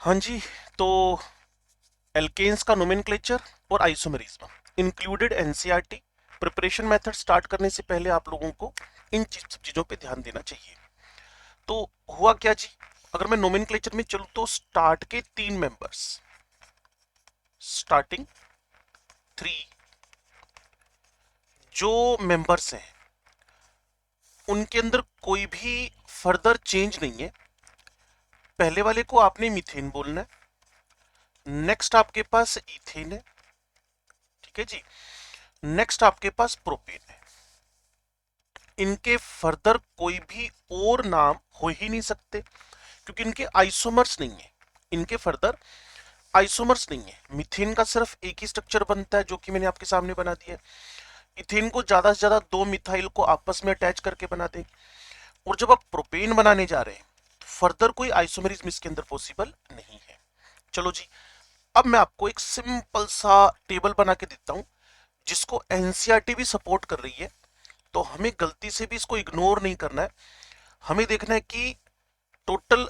हाँ जी। तो एल्केन्स का नोमेनक्लेचर और isomerism included NCERT. Preparation method start करने से पहले आप लोगों को इन सब चीजों पे ध्यान देना चाहिए। तो हुआ क्या जी, अगर मैं नोमेनक्लेचर में चलूं तो स्टार्ट के 3 मेंबर्स, स्टार्टिंग 3 जो मेंबर्स हैं उनके अंदर कोई भी फर्दर चेंज नहीं है। पहले वाले को आपने मीथेन बोलना है, नेक्स्ट आपके पास इथेन है, ठीक है जी, नेक्स्ट आपके पास प्रोपेन है। इनके फर्दर कोई भी और नाम हो ही नहीं सकते क्योंकि इनके आइसोमर्स नहीं है। इनके फर्दर आइसोमर्स नहीं है। मीथेन का सिर्फ एक ही स्ट्रक्चर बनता है जो कि मैंने आपके सामने बना दिया है। इथेन को ज्यादा से ज्यादा 2 मिथाइल को आपस में अटैच करके बना दें। और जब आप प्रोपेन बनाने जा रहे हैं तो फर्दर कोई आइसोमरिज्म इसके अंदर पॉसिबल नहीं है। चलो जी, अब मैं आपको एक सिंपल सा टेबल बना के देता हूं जिसको एनसीईआरटी भी सपोर्ट कर रही है। तो हमें गलती से भी इसको इग्नोर नहीं करना है। हमें देखना है कि टोटल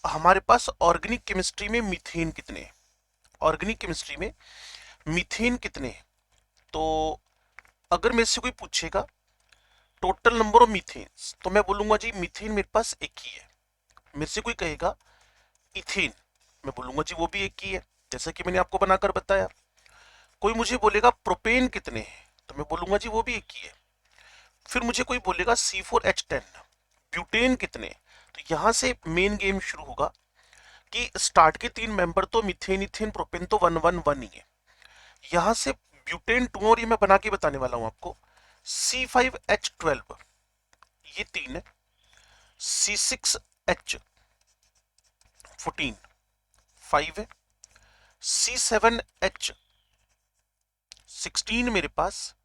हमारे पास ऑर्गेनिक केमिस्ट्री में मीथेन कितने हैं। ऑर्गेनिक केमिस्ट्री में मीथेन कितने हैं। तो अगर मेरे से कोई पूछेगा टोटल नंबर ऑफ मीथेन्स तो मैं बोलूंगा जी मीथेन मेरे पास एक ही है। मेरे से कोई कहेगा इथेन, मैं बोलूंगा जी वो भी एक ही है, जैसा कि मैंने आपको बनाकर बताया। कोई मुझे बोलेगा प्रोपेन कितने हैं तो मैं बोलूंगा जी वो भी एक ही है। फिर मुझे कोई बोलेगा C4H10 ब्यूटेन कितने, तो यहां से मेन गेम शुरू होगा कि स्टार्ट के 3 मेंबर तो मिथेन इथेन प्रोपेन तो 111 ही है। यहां से ब्यूटेन 2 और ये मैं बना के बताने वाला हूं आपको। C5H12 ये 3 है, C6H14 5 है, C7H16 मेरे पास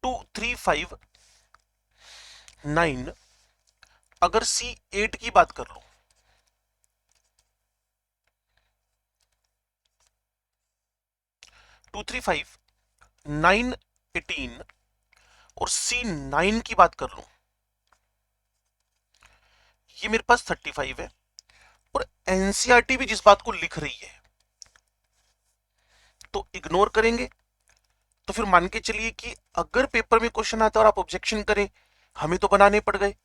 2 3 5 9। अगर C8 की बात कर लो 2 3 5 9 18 और C9 की बात कर लो ये मेरे पास 35 है। और एनसीईआरटी भी जिस बात को लिख रही है तो इग्नोर करेंगे तो फिर मान के चलिए कि अगर पेपर में क्वेश्चन आता है और आप ऑब्जेक्शन करें हमें तो बनाने पड़ गए।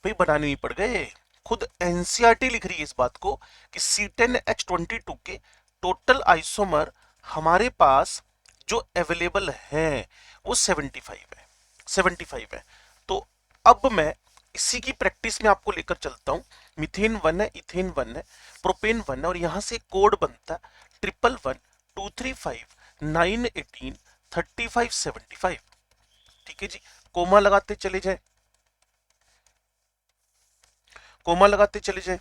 भाई बनाने नहीं पड़ गए, खुद एनसीईआरटी लिख रही है इस बात को कि C10H22 के टोटल आइसोमर हमारे पास जो अवेलेबल हैं वो 75 है। तो अब मैं इसी की प्रैक्टिस में आपको लेकर चलता हूं। मिथेन 1 है, इथेन 1 है, प्रोपेन 1 है और यहां से कोड बनता है 111 2 3 5 9 18 35 75। ठीक है जी, कोमा लगाते चले जाए, कोमा लगाते चले जाए।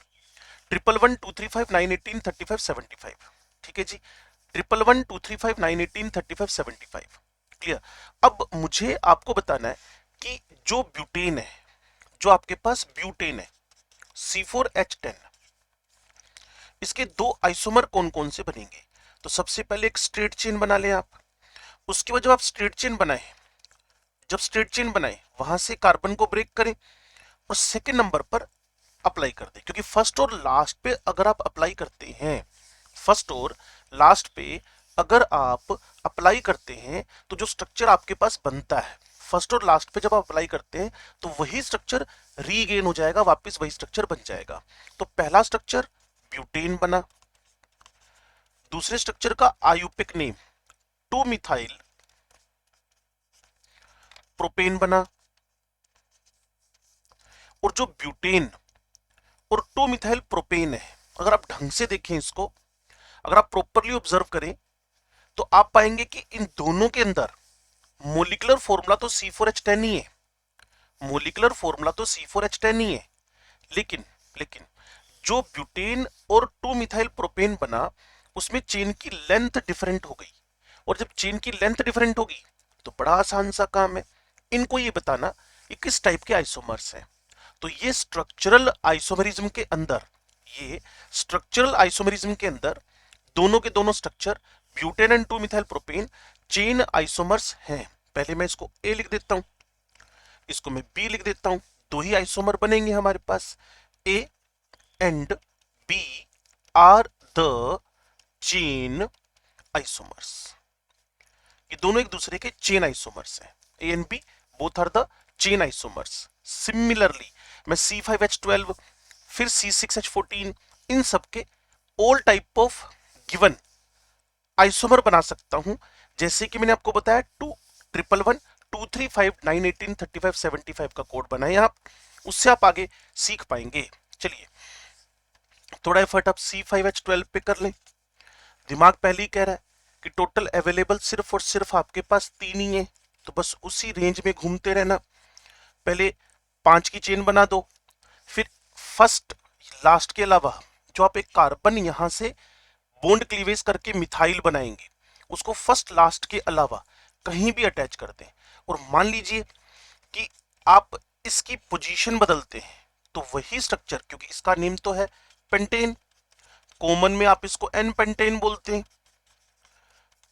111 2 3 5 9 18 35 75। ठीक है जी, 111 2 3 5 9 18 35 75। क्लियर। अब मुझे आपको बताना है कि जो ब्यूटेन है, जो आपके पास ब्यूटेन है C4H10, इसके 2 आइसोमर कौन कौन से बनेंगे। तो सबसे पहले एक स्ट्रेट चेन बना लें आप। उसके बाद जब आप स्ट्रेट चेन बनाए, जब स्ट्रेट चेन बनाए वहां से कार्बन को ब्रेक करें और सेकेंड नंबर पर अप्लाई कर दें। क्योंकि फर्स्ट और लास्ट पे अगर आप अप्लाई करते हैं, फर्स्ट और लास्ट पे अगर आप अप्लाई करते हैं तो जो स्ट्रक्चर आपके पास बनता है फर्स्ट और लास्ट पे जब आप अप्लाई करते हैं तो वही स्ट्रक्चर रीगेन हो जाएगा, वापस वही स्ट्रक्चर बन जाएगा। तो पहला स्ट्रक्चर ब्यूटेन बना, दूसरे स्ट्रक्चर का आयुपिक नेम 2 मिथाइल प्रोपेन बना। और जो ब्यूटेन और 2 मिथाइल प्रोपेन है, अगर आप ढंग से देखें इसको, अगर आप प्रॉपरली ऑब्जर्व करें तो आप पाएंगे कि इन दोनों के अंदर मोलिकुलर फॉर्मूला तो C4H10 ही है। मोलिकुलर फॉर्मूला तो C4H10 ही है, लेकिन लेकिन जो ब्यूटेन और 2 मिथाइल प्रोपेन बना उसमें चेन की लेंथ डिफरेंट हो गई। और जब चेन की लेंथ डिफरेंट होगी तो बड़ा आसान सा काम है, इनको ये बताना ये किस टाइप के आइसोमर्स हैं। तो ये स्ट्रक्चरल आइसोमरिज्म के अंदर, ये स्ट्रक्चरल आइसोमरिज्म के अंदर दोनों के दोनों structure butane and 2 methyl propane chain isomers हैं। पहले मैं इसको ए लिख देता हूं, इसको मैं बी लिख देता हूं। दो ही आइसोमर बनेंगे हमारे पास, A and B are the chain isomers. ये दोनों एक दूसरे के चेन आइसोमर्स हैं। A and B both are the chain isomers. Similarly मैं C5H12 फिर C6H14 इन सब के all type of given isomer बना सकता हूं, जैसे कि मैंने आपको बताया 211 235 918 35 75 का कोड बनाए आप, उससे आप आगे सीख पाएंगे। चलिए थोड़ा एफर्ट आप C5H12 पे कर लें। दिमाग पहले ही कह रहा है कि टोटल अवेलेबल सिर्फ और सिर्फ आपके पास 3 ही है, तो बस उसी रेंज में घूमते रहना। पहले 5 की चेन बना दो, फिर फर्स्ट लास्ट के अलावा जो आप एक कार्बन यहां से बॉन्ड क्लीवेज करके मिथाइल बनाएंगे, उसको फर्स्ट लास्ट के अलावा कहीं भी अटैच कर दें। और मान लीजिए कि आप इसकी पोजीशन बदलते हैं, तो वही स्ट्रक्चर, क्योंकि इसका नेम तो है पेंटेन, कॉमन में आप इसको एन पेंटेन बोलते हैं,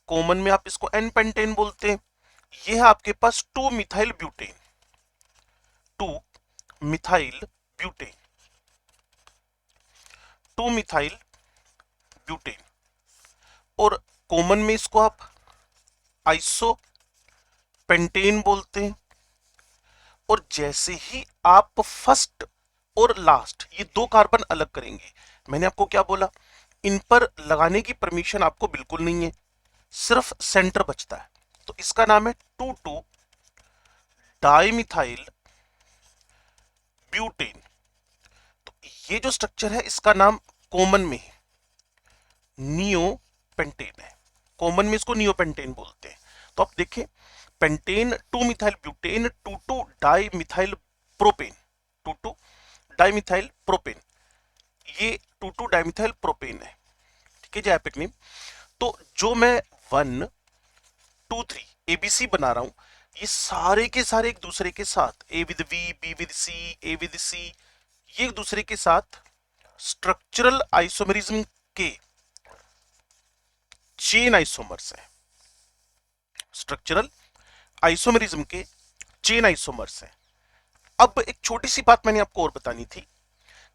कॉमन में आप इसको एन पेंटेन बोलते हैं। यह है आपके पास 2 methyl butane, 2 methyl butane, 2 methyl butane. और कॉमन में इसको आप आइसो पेंटेन बोलते हैं। और जैसे ही आप फर्स्ट और लास्ट ये 2 कार्बन अलग करेंगे, मैंने आपको क्या बोला, इन पर लगाने की परमिशन आपको बिल्कुल नहीं है, सिर्फ सेंटर बचता है, तो इसका नाम है 2,2 डाइमिथाइल ब्यूटेन। तो ये जो स्ट्रक्चर है इसका नाम कॉमन में नियो पेंटेन है, कॉमन में इसको नियो पेंटेन बोलते हैं। तो आप देखें pentane 2 methyl butane 2,2 dimethyl propane, 2,2 dimethyl propane, ये 2,2 डाइमिथाइल प्रोपेन है, ठीक है जी एपिक नेम। तो जो मैं 1 2 3 एबीसी बना रहा हूं, ये सारे के सारे एक दूसरे के साथ A with B, B with C, A with C, ये एक दूसरे के साथ स्ट्रक्चरल आइसोमेरिज्म के चेन आइसोमर्स हैं, स्ट्रक्चरल आइसोमेरिज्म के चेन आइसोमर्स हैं। अब एक छोटी सी बात मैंने आपको और बतानी थी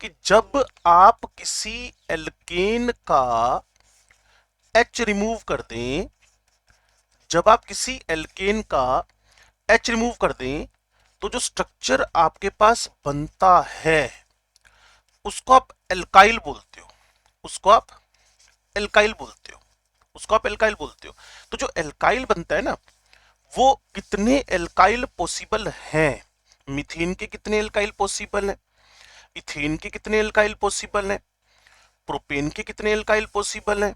कि जब आप किसी एल्केन का H रिमूव कर दें, जब आप किसी एल्केन का H रिमूव कर दें, तो जो स्ट्रक्चर आपके पास बनता है उसको आप एल्काइल बोलते हो, उसको आप एल्काइल बोलते हो, उसको आप एल्काइल बोलते हो। तो जो एल्काइल बनता है ना, वो कितने एल्काइल पॉसिबल हैं, मीथेन के कितने एल्काइल पॉसिबल हैं, इथेन के कितने एल्काइल पॉसिबल हैं, प्रोपेन के कितने एल्काइल पॉसिबल हैं,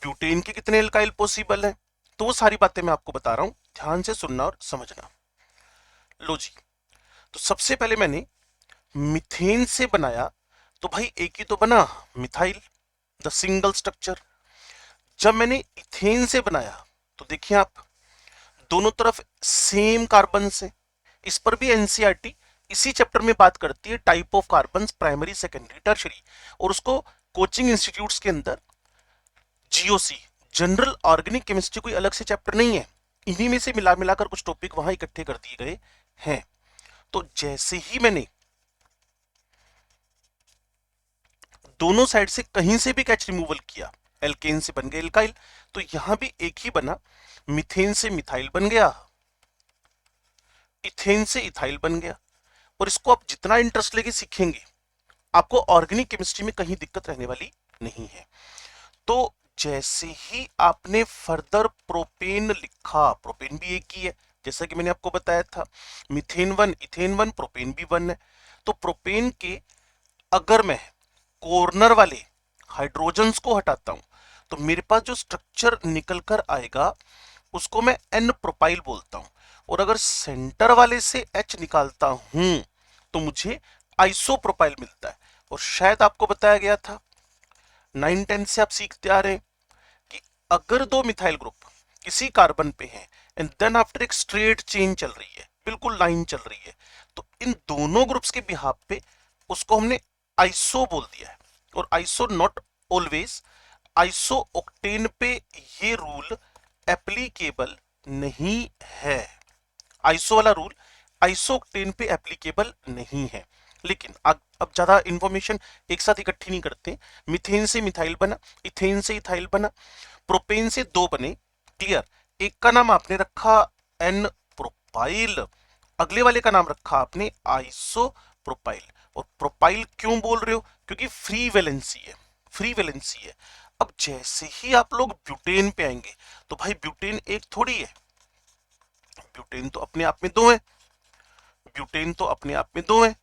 ब्यूटेन के कितने एल्काइल पॉसिबल हैं, तो वो सारी बातें मैं आपको बता रहा हूं, ध्यान से सुनना और समझना। लो जी, तो सबसे पहले मैंने मीथेन से बनाया, तो भाई एक ही तो बना मिथाइल, द सिंगल स्ट्रक्चर। जब मैंने इथेन से बनाया, तो देखिए आप दोनों तरफ सेम कार्बन से, इस पर भी एनसीईआरटी इसी चैप्टर में बात करती है type of carbons, primary, secondary, tertiary, और उसको कोचिंग इंस्टीट्यूट्स के अंदर जीओसी, जनरल ऑर्गेनिक केमिस्ट्री, कोई अलग से चैप्टर नहीं है, इन्हीं में से मिला मिलाकर कुछ टॉपिक वहां इकट्ठे कर दिए गए हैं। तो जैसे ही मैंने दोनों साइड से कहीं से भी कैच रिमूवल किया, एल्केन से बन गया एल्काइल, तो यहां भी एक ही बना, मिथेन से मिथाइल बन गया, इथेन से इथाइल बन गया। और इसको आप जितना इंटरेस्ट लेके सीखेंगे, आपको ऑर्गेनिक केमिस्ट्री में कहीं दिक्कत रहने वाली नहीं है। तो जैसे ही आपने फर्दर प्रोपेन लिखा, प्रोपेन भी एक ही है, जैसा कि मैंने आपको बताया था, मीथेन 1 इथेन 1 प्रोपेन भी 1 है। तो प्रोपेन के अगर मैं कॉर्नर वाले हाइड्रोजन्स को हटाता हूं, तो मेरे पास जो स्ट्रक्चर निकल कर आएगा उसको मैं एन प्रोपाइल बोलता हूं। और अगर सेंटर वाले से H निकालता हूं तो मुझे आइसोप्रोपाइल मिलता है। और शायद आपको बताया गया था 9-10 से आप सीखते आ रहे हैं कि अगर 2 मिथाइल ग्रुप किसी कार्बन पे हैं एंड देन आफ्टर एक स्ट्रेट चेन चल रही है, बिल्कुल लाइन चल रही है, तो इन दोनों ग्रुप्स के बिहाफ पे उसको हमने आइसो बोल दिया है। और iso not always, iso octane पे ये रूल एप्लीकेबल नहीं है, आइसो वाला रूल आइसो ऑक्टेन पे एप्लीकेबल नहीं है। लेकिन अब ज्यादा इंफॉर्मेशन एक साथ इकट्ठी नहीं करते। मीथेन से मिथाइल बना, इथेन से इथाइल बना, प्रोपेन से दो बने, क्लियर। एक का नाम आपने रखा एन प्रोपाइल, अगले वाले का नाम रखा आपने आइसो प्रोपाइल। और प्रोपाइल क्यों बोल रहे हो? क्योंकि फ्री वैलेंसी है, फ्री वैलेंसी है। अब जैसे ही आप लोग ब्यूटेन पे आएंगे तो भाई ब्यूटेन एक थोड़ी है, ब्यूटेन तो अपने आप में दो है, ब्यूटेन तो अपने आप में दो है।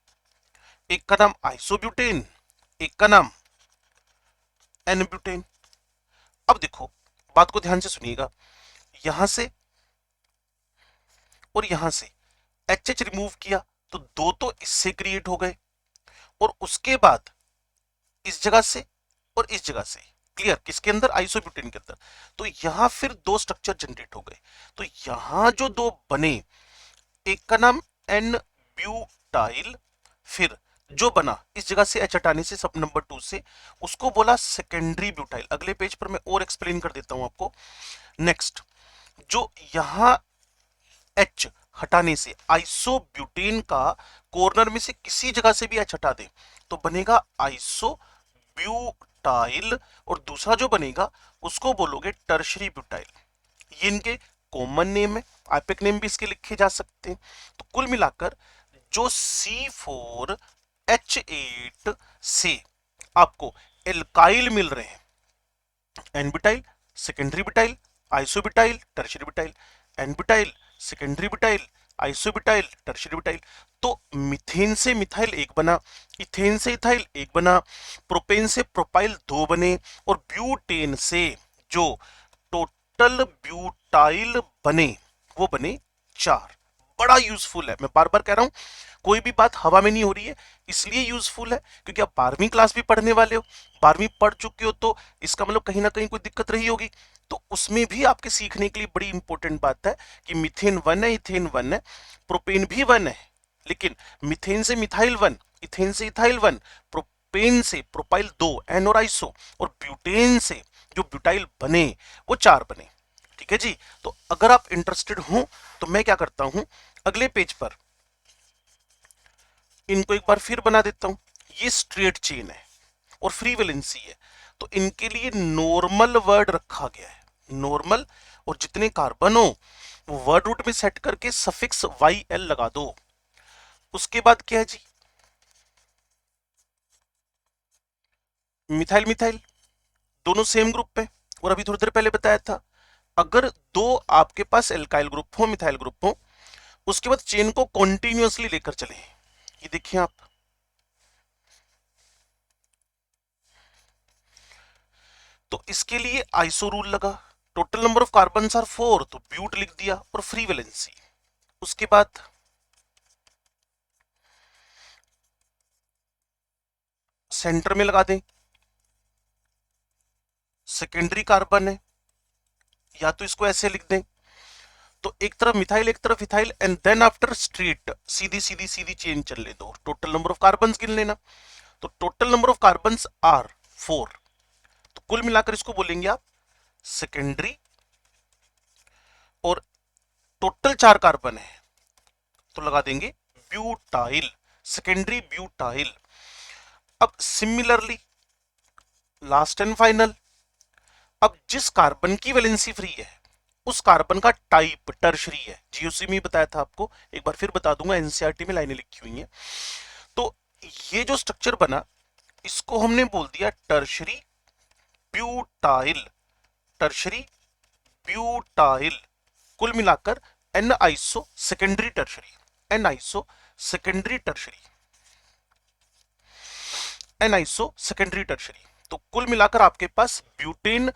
एक का नाम आइसोब्यूटेन, एक का नाम एन ब्यूटेन। अब देखो, बात को ध्यान से सुनिएगा, यहां से और यहां से एच एच रिमूव किया तो दो तो इससे क्रिएट हो गए, और उसके बाद इस जगह से और इस जगह से, क्लियर, किसके अंदर? आइसोब्यूटेन के अंदर। तो यहां फिर दो स्ट्रक्चर जनरेट हो गए। तो यहां जो दो बने, एक का नाम एन ब्यूटाइल, फिर जो बना इस जगह से एच हटाने से, सब नंबर 2 से, उसको बोला सेकेंडरी ब्यूटाइल। अगले पेज पर मैं और एक्सप्लेन कर देता हूं आपको। नेक्स्ट, जो यहां एच हटाने से आइसोब्यूटेन का कॉर्नर में से किसी जगह से भी एच हटा दे तो बनेगा आइसोब्यूटाइल, और दूसरा जो बनेगा उसको बोलोगे टर्शरी ब्यूटाइल। ये इनके कॉमन नेम है, आइपिक नेम भी इसके लिखे जा सकते हैं। तो कुल मिलाकर जो C4H8 से आपको एल्काइल मिल रहे हैं, n butyl, secondary butyl, isobutyl, tertiary butyl, n butyl, secondary butyl, isobutyl, tertiary butyl. तो मीथेन से मिथाइल एक बना, इथेन से इथाइल एक बना, प्रोपेन से प्रोपाइल दो बने, और ब्यूटेन से जो टोटल ब्यूटाइल बने वो बने 4। बड़ा यूजफुल है, मैं बार बार कह रहा हूं, कोई भी बात हवा में नहीं हो रही है, इसलिए यूजफुल है क्योंकि आप 12वीं क्लास भी पढ़ने वाले हो, 12वीं पढ़ चुके हो, तो इसका मतलब कहीं ना कहीं कोई दिक्कत रही होगी। तो उसमें भी आपके सीखने के लिए बड़ी इंपॉर्टेंट बात है कि मीथेन 1 है, इथेन 1 है, प्रोपेन भी 1 है, लेकिन मीथेन से मिथाइल 1, इथेन से इथाइल 1, प्रोपेन से प्रोपाइल 2, एन और आइसो, और ब्यूटेन से जो ब्यूटाइल बने वो 4 बने। ठीक है जी। तो अगर आप इंटरेस्टेड हो तो मैं क्या करता हूं, अगले पेज पर इनको एक बार फिर बना देता हूं। ये स्ट्रेट चेन है और फ्री वैलेंसी है, तो इनके लिए नॉर्मल वर्ड रखा गया है, नॉर्मल, और जितने कार्बन हो वो वर्ड रूट में सेट करके सफिक्स YL लगा दो। उसके बाद क्या है जी, मिथाइल मिथाइल दोनों सेम ग्रुप पे, और अभी थोड़ी देर पहले बताया था अगर दो आपके पास एल्काइल ग्रुप हो, मिथाइल ग्रुप हो, उसके बाद चेन को कॉन्टिन्यूअसली लेकर चले। ये देखिए आप, तो इसके लिए आइसो रूल लगा, total number of carbon are 4, तो ब्यूट लिख दिया, और फ्री वैलेंसी। उसके बाद सेंटर में लगा दें, सेकेंडरी कार्बन है, या तो इसको ऐसे लिख दें, तो एक तरफ मिथाइल एक तरफ ethyl, and then after straight सीधी सीधी सीधी चेन चलने दो, टोटल नंबर ऑफ कार्बन गिन लेना। तो total number of carbon are 4, तो कुल मिलाकर इसको बोलेंगे आप सेकेंडरी, और टोटल 4 कार्बन है तो लगा देंगे ब्यूटाइल, सेकेंडरी ब्यूटाइल। अब सिमिलरली लास्ट एंड फाइनल, अब जिस कार्बन की वैलेंसी फ्री है उस कार्बन का टाइप टर्शरी है, जीओसी में बताया था आपको, एक बार फिर बता दूंगा, एनसीईआरटी में लाइनें लिखी हुई हैं। तो ये जो स्ट्रक्चर बना इसको हमने बोल दिया टर्शरी ब्यूटाइल, टर्शरी ब्यूटाइल। कुल मिलाकर n iso secondary tertiary, n iso secondary tertiary, n iso secondary tertiary. तो कुल मिलाकर आपके पास ब्यूटेन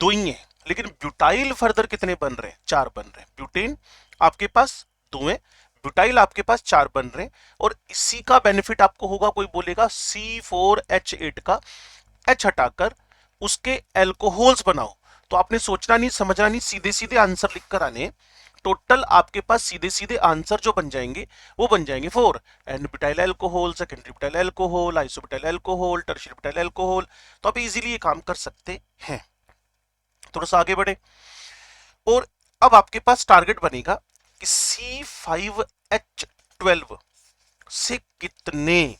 दो ही है, लेकिन ब्यूटाइल फर्दर कितने बन रहे हैं? 4 बन रहे हैं। ब्यूटेन आपके पास 2 है, ब्यूटाइल आपके पास 4 बन रहे हैं, और इसी का बेनिफिट आपको होगा, कोई बोलेगा C4H8 का H हटाकर उसके एल्कोहल्स बनाओ, तो आपने सोचना नहीं, समझना नहीं, सीधे सीधे आंसर लिख कर आने। टोटल आपके पास सीधे सीधे आंसर जो बन जाएंगे वो बन जाएंगे 4, n butyl alcohol, secondary butyl alcohol, isobutyl alcohol, tertiary butyl alcohol. तो आप इजीली ये काम कर सकते हैं। थोड़ा सा आगे बढ़े, और अब आपके पास टारगेट बनेगा कि C5H12 से कितने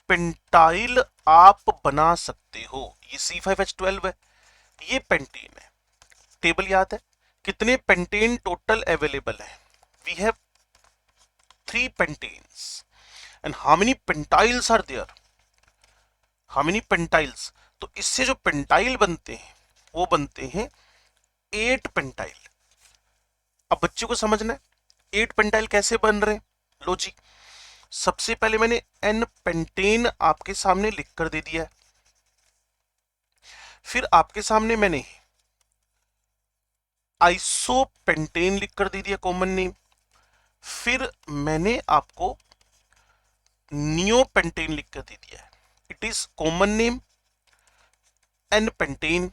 पेंटाइल आप बना सकते हो। ये C5H12 है, ये पेंटेन है। टेबल याद है, कितने पेंटेन टोटल अवेलेबल है? We have 3 pentanes and how many pentyls are there? How many pentyls? तो इससे जो पेंटाइल बनते हैं वो बनते हैं 8 पेंटाइल। अब बच्चे को समझना है 8 पेंटाइल कैसे बन रहे हैं। लो जी, सबसे पहले मैंने N पेंटेन आपके सामने लिख कर दे दिया है, फिर आपके सामने मैंने आइसोपेंटेन लिख कर दे दिया कॉमन नेम, फिर मैंने आपको नियोपेंटेन लिख कर दे दिया है। It is common name N pentane,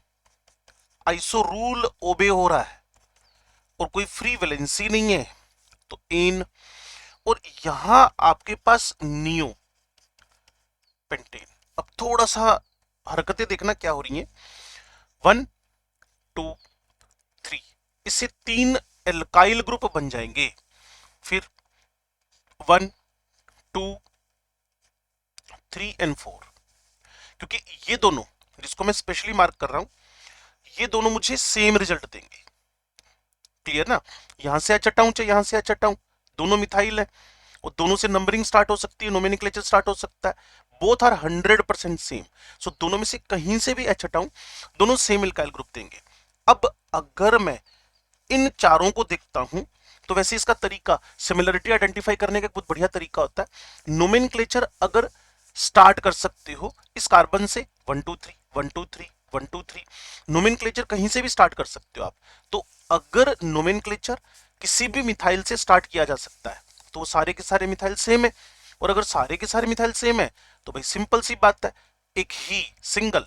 iso rule obey हो रहा है और कोई फ्री वैलेंसी नहीं है तो एन, और यहां आपके पास नियो पेंटेन। अब थोड़ा सा हरकतें देखना क्या हो रही हैं। 1 2 3, इससे 3 एल्काइल ग्रुप बन जाएंगे। फिर 1 2 3 एंड 4, क्योंकि ये दोनों जिसको मैं स्पेशली मार्क कर रहा हूं, ये दोनों मुझे सेम रिजल्ट देंगे। क्लियर ना? यहां से एच हटाऊं चाहे यहां से एच हटाऊं, दोनों मिथाइल है और दोनों से नंबरिंग स्टार्ट हो सकती है, नोमेनक्लेचर स्टार्ट हो सकता है। Both are 100% same. सो दोनों में से कहीं से भी एच हटाऊं, दोनों सेम एल्काइल ग्रुप देंगे। अब अगर मैं इन चारों को देखता हूं तो वैसे इसका तरीका, सिमिलरिटी आइडेंटिफाई करने का बहुत बढ़िया तरीका होता है। नोमेनक्लेचर अगर स्टार्ट कर सकते हो इस कार्बन से 1 2 3 1 2 3 1 2 3, नोमेनक्लेचर कहीं से भी स्टार्ट कर सकते हो आप। तो अगर नोमेनक्लेचर किसी भी मिथाइल से स्टार्ट किया जा सकता है तो वो सारे के सारे मिथाइल सेम है, और अगर सारे के सारे मिथाइल सेम है तो भाई सिंपल सी बात है, एक ही single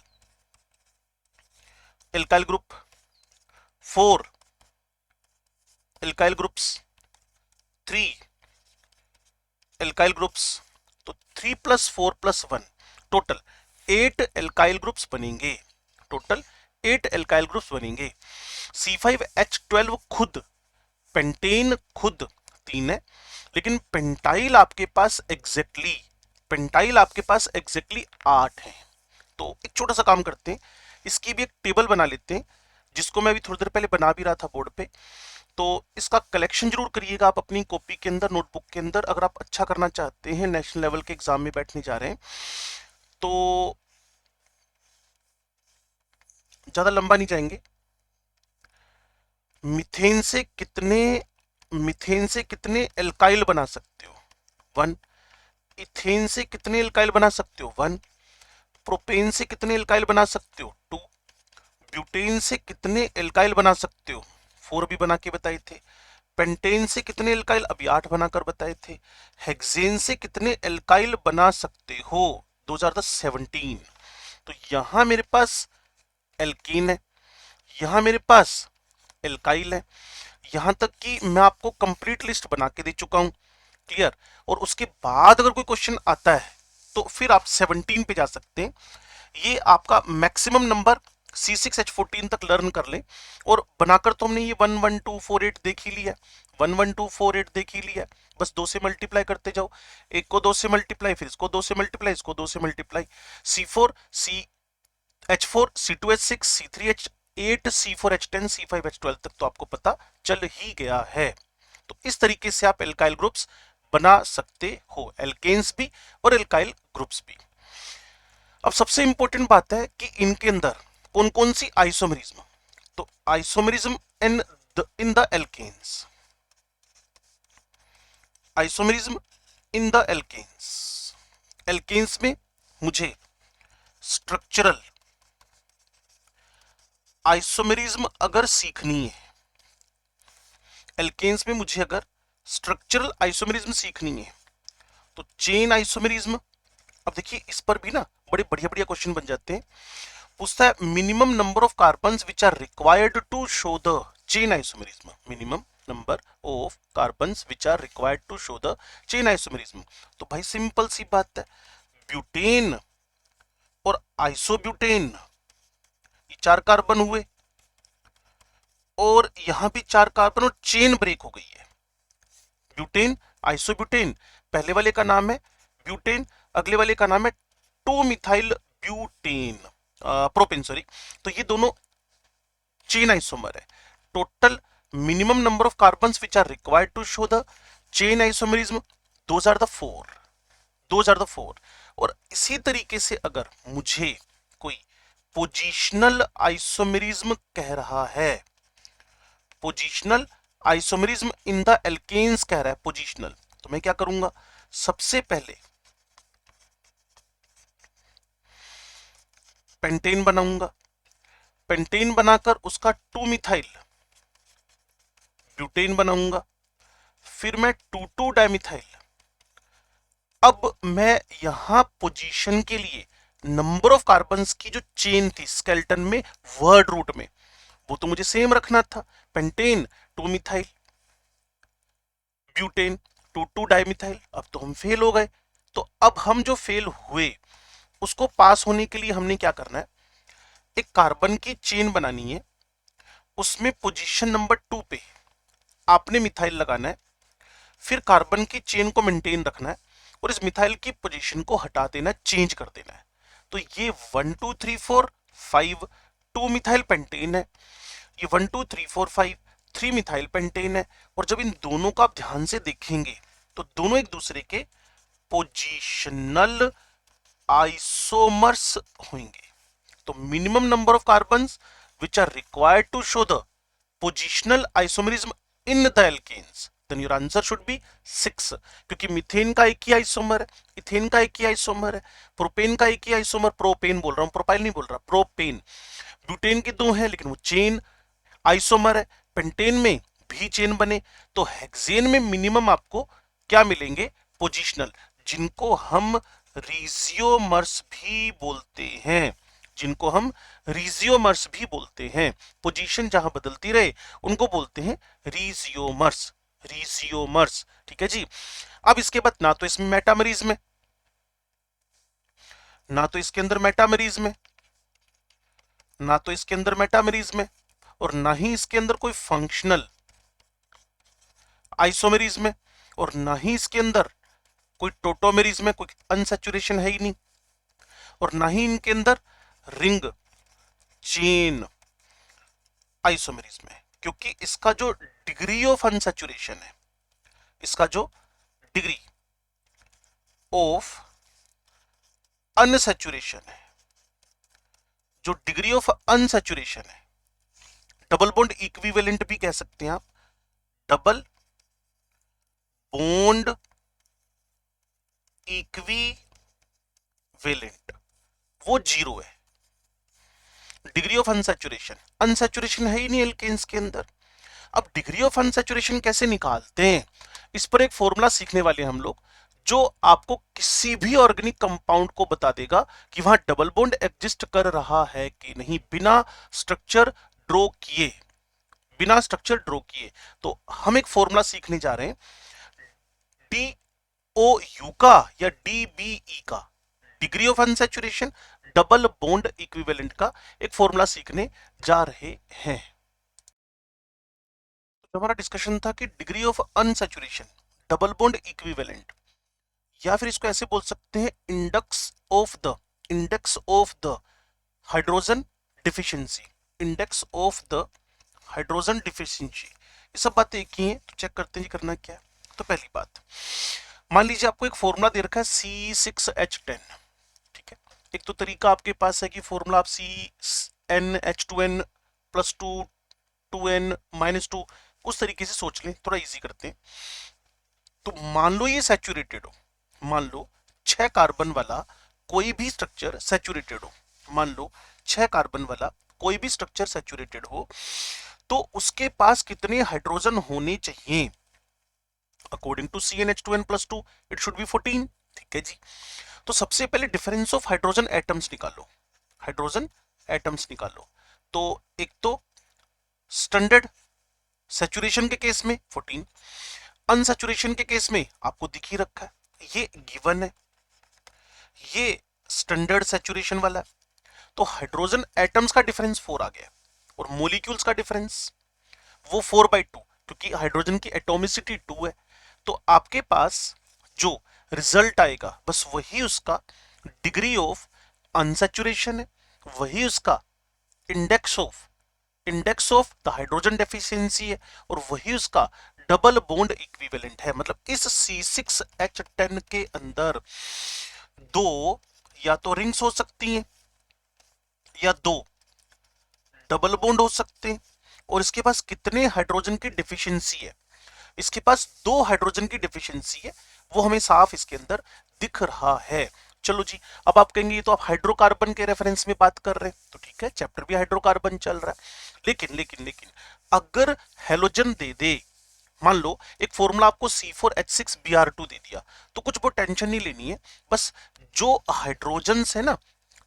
alkyl group, 4 alkyl groups, 3 alkyl groups, तो 3 + 4 + 1 टोटल 8 एल्काइल ग्रुप्स बनेंगे। टोटल 8 एल्काइल ग्रुप्स बनेंगे। C5H12 खुद, पेंटेन खुद 3 है, लेकिन पेंटाइल आपके पास एग्जैक्टली 8 है। तो एक छोटा सा काम करते हैं, इसकी भी एक टेबल बना लेते हैं, जिसको मैं अभी थोड़ी देर पहले बना भी रहा था बोर्ड पे। तो इसका कलेक्शन जरूर करिएगा आप अपनी कॉपी के अंदर, नोटबुक के अंदर, अगर आप अच्छा करना चाहते हैं, नेशनल लेवल के एग्जाम में बैठने जा रहे हैं। तो ज्यादा लंबा नहीं जाएंगे। मीथेन से कितने एल्काइल बना सकते हो? 1। इथेन से कितने एल्काइल बना सकते हो? 1। प्रोपेन से कितने एल्काइल बना सकते हो? 2। ब्यूटेन से कितने एल्काइल बना सकते हो? 4 भी बना के बताए थे। पेंटेन से कितने एल्काइल? अभी 8 बनाकर बताए थे। हेक्सेन से कितने एल्काइल बना सकते हो? 2017। तो यहां मेरे पास एल्कीन है, यहां मेरे पास एल्काइल है, यहां तक कि मैं आपको कंप्लीट लिस्ट बना के दे चुका हूं। क्लियर? और उसके बाद अगर कोई क्वेश्चन आता है तो फिर आप 17 पे जा सकते हैं। ये आपका मैक्सिमम नंबर C6H14 तक लर्न कर ले, और बनाकर तो हमने ये 11248 देख ही लिया, 11248 देख ही लिया। बस 2 से मल्टीप्लाई करते जाओ, एक को 2 से मल्टीप्लाई, फिर इसको 2 से मल्टीप्लाई, इसको 2 से multiply. C4 H4 C2H6 C3H8 C4H10 C5H12 तक तो आपको पता चल ही गया है। तो इस तरीके से आप एल्काइल ग्रुप्स बना सकते हो, एल्केन्स भी और एल्काइल ग्रुप्स भी। अब सबसे इंपॉर्टेंट बात है कि इनके अंदर कौन कौन सी आइसोमेरिज्म। तो isomerism in the alkanes, isomerism in the alkanes. Alkanes में मुझे स्ट्रक्चरल आइसोमेरिज्म अगर सीखनी है, एल्केन्स में मुझे अगर स्ट्रक्चरल आइसोमेरिज्म सीखनी है तो चेन आइसोमेरिज्म। अब देखिए इस पर भी ना बड़े बढ़िया बढ़िया क्वेश्चन बन जाते हैं। पूछता है minimum number of carbons which are required to show the chain isomerism, minimum number of carbons which are required to show the chain isomerism. तो भाई सिंपल सी बात है, ब्यूटेन और आइसोब्यूटेन, ये 4 कार्बन हुए, और यहां भी 4 कार्बन, और चेन ब्रेक हो गई है। ब्यूटेन आइसोब्यूटेन, पहले वाले का नाम है ब्यूटेन, अगले वाले का नाम है 2 मिथाइल ब्यूटेन प्रोपेन सॉरी। तो ये दोनों चेन आइसोमर है। Total minimum number of carbons which are required to show the chain isomerism, those are the 4, those are the 4। और इसी तरीके से अगर मुझे कोई पोजिशनल आइसोमेरिज्म कह रहा है, positional isomerism in the alkanes कह रहा है पोजिशनल, तो मैं क्या करूंगा, सबसे पहले पेंटेन बनाऊंगा, पेंटेन बनाकर उसका 2 मिथाइल ब्यूटेन बनाऊंगा, फिर मैं 2,2 डाइमिथाइल। अब मैं यहां पोजीशन के लिए नंबर ऑफ कार्बन्स की जो चेन थी स्केलेटन में वर्ड रूट में, वो तो मुझे सेम रखना था। Pentane 2 methyl, butane 2,2 dimethyl. अब तो हम फेल हो गए। तो अब हम जो फेल हुए उसको पास होने के लिए हमने क्या करना है, एक कार्बन की चेन बनानी है, उसमें पोजीशन नंबर 2 पे आपने मिथाइल लगाना है, फिर कार्बन की चेन को मेंटेन रखना है और इस मिथाइल की पोजीशन को हटा देना, चेंज कर देना है। तो ये 1 2 3 4 5 2 मिथाइल पेंटेन है, ये 1 2 3 4 5 3 मिथाइल पेंटेन है। और जब इन दोनों का आप ध्यान से देखेंगे तो दोनों एक दूसरे के पोजिशनल आइसोमर्स होंगे। तो minimum number of carbons which are required to show the positional isomerism in the alkanes, then your answer should be 6, क्योंकि मीथेन का एक ही आइसोमर है, इथेन का एक ही आइसोमर है, प्रोपेन का एक ही आइसोमर, प्रोपेन बोल रहा हूं, प्रोपाइल नहीं बोल रहा, प्रोपेन। ब्यूटेन के 2 हैं लेकिन वो चेन आइसोमर है, पेंटेन में भी चेन बने। तो हेक्सेन में मिनिमम आपको क्या मिलेंगे, पोजिशनल, जिनको हम रिजियोमर्स भी बोलते हैं, जिनको हम रिजियोमर्स भी बोलते हैं। पोजीशन जहां बदलती रहे उनको बोलते हैं रिजियोमर्स, रिजियोमर्स। ठीक है जी। अब इसके बाद ना तो इसमें मेटामरीज में, ना तो इसके अंदर मेटामरीज में, ना तो इसके अंदर मेटामरीज में, और ना ही इसके अंदर कोई फंक्शनल आइसोमेरीज में, और ना ही इसके अंदर कोई टोटोमेरीज में, कोई अनसैचुरेशन है ही नहीं, और ना ही इनके अंदर रिंग चेन आइसोमेरीज में, क्योंकि इसका जो डिग्री ऑफ अनसैचुरेशन है, इसका जो डिग्री ऑफ अनसैचुरेशन है, जो डिग्री ऑफ अनसैचुरेशन है, डबल बॉन्ड इक्विवेलेंट भी कह सकते हैं आप, डबल बॉन्ड इक्विवेलेंट, वो 0 है। डिग्री ऑफ अनसैचुरेशन, अनसैचुरेशन है ही नहीं एल्केन्स के अंदर। अब डिग्री ऑफ अनसैचुरेशन कैसे निकालते हैं, इस पर एक फॉर्मूला सीखने वाले हम लोग, जो आपको किसी भी ऑर्गेनिक कंपाउंड को बता देगा कि वहां डबल बॉन्ड एग्जिस्ट कर रहा है कि नहीं, बिना स्ट्रक्चर ड्रॉ किए, बिना स्ट्रक्चर ड्रॉ किए। तो हम एक फॉर्मूला सीखने जा रहे हैं, डी ओ यू का या डीबीई का, degree of unsaturation double bond equivalent का एक फॉर्मूला सीखने जा रहे हैं। तो हमारा डिस्कशन था कि degree of unsaturation double bond equivalent, या फिर इसको ऐसे बोल सकते हैं index of the hydrogen deficiency, index of the hydrogen deficiency. ये सब बातें एक ही हैं, तो चेक करते हैं जी करना क्या है। तो पहली बात, मान लीजिए आपको एक फॉर्मूला दे रखा है C6H10, ठीक है। एक तो तरीका आपके पास है कि फॉर्मूला आप CnH2n प्लस 2 2n माइनस 2 उस तरीके से सोच लें, थोड़ा इजी करते हैं। तो मान लो ये सैचुरेटेड हो, मान लो 6 कार्बन वाला कोई भी स्ट्रक्चर सैचुरेटेड हो, मान लो 6 कार्बन वाला कोई भी स्ट्रक्चर सैचुरेटेड हो, तो उसके पास कितने हाइड्रोजन होने चाहिए, according to CnH2n plus 2 it should be 14। ठीक है जी। तो सबसे पहले डिफरेंस ऑफ हाइड्रोजन एटम्स निकालो, हाइड्रोजन एटम्स निकालो। तो एक तो स्टैंडर्ड सैचुरेशन के केस में 14, अनसैचुरेशन के केस में आपको दिख ही रखा है, ये गिवन है, ये स्टैंडर्ड सैचुरेशन वाला है। तो हाइड्रोजन एटम्स का डिफरेंस 4 आ गया और मॉलिक्यूल्स का डिफरेंस वो 4/2, क्योंकि हाइड्रोजन की एटॉमिसिटी 2 है। तो आपके पास जो रिजल्ट आएगा बस वही उसका डिग्री ऑफ अनसैचुरेशन है, वही उसका index of the hydrogen deficiency है, और वही उसका डबल बॉन्ड इक्विवेलेंट है। मतलब इस C6H10 के अंदर दो या तो रिंग्स हो सकती हैं या दो डबल बॉन्ड हो सकते हैं। और इसके पास कितने हाइड्रोजन की डिफिशियंसी है? इसके पास दो हाइड्रोजन की डिफिशियंसी है, वो हमें साफ इसके अंदर दिख रहा है। चलो जी, अब आप कहेंगे ये तो आप हाइड्रोकार्बन के रेफरेंस में बात कर रहे हैं, तो ठीक है, चैप्टर भी हाइड्रोकार्बन चल रहा है। लेकिन लेकिन लेकिन अगर हेलोजन दे दे, मान लो एक फॉर्मूला आपको C4H6Br2 दे दिया, तो कुछ वो टेंशन नहीं लेनी है। बस जो हाइड्रोजन है ना,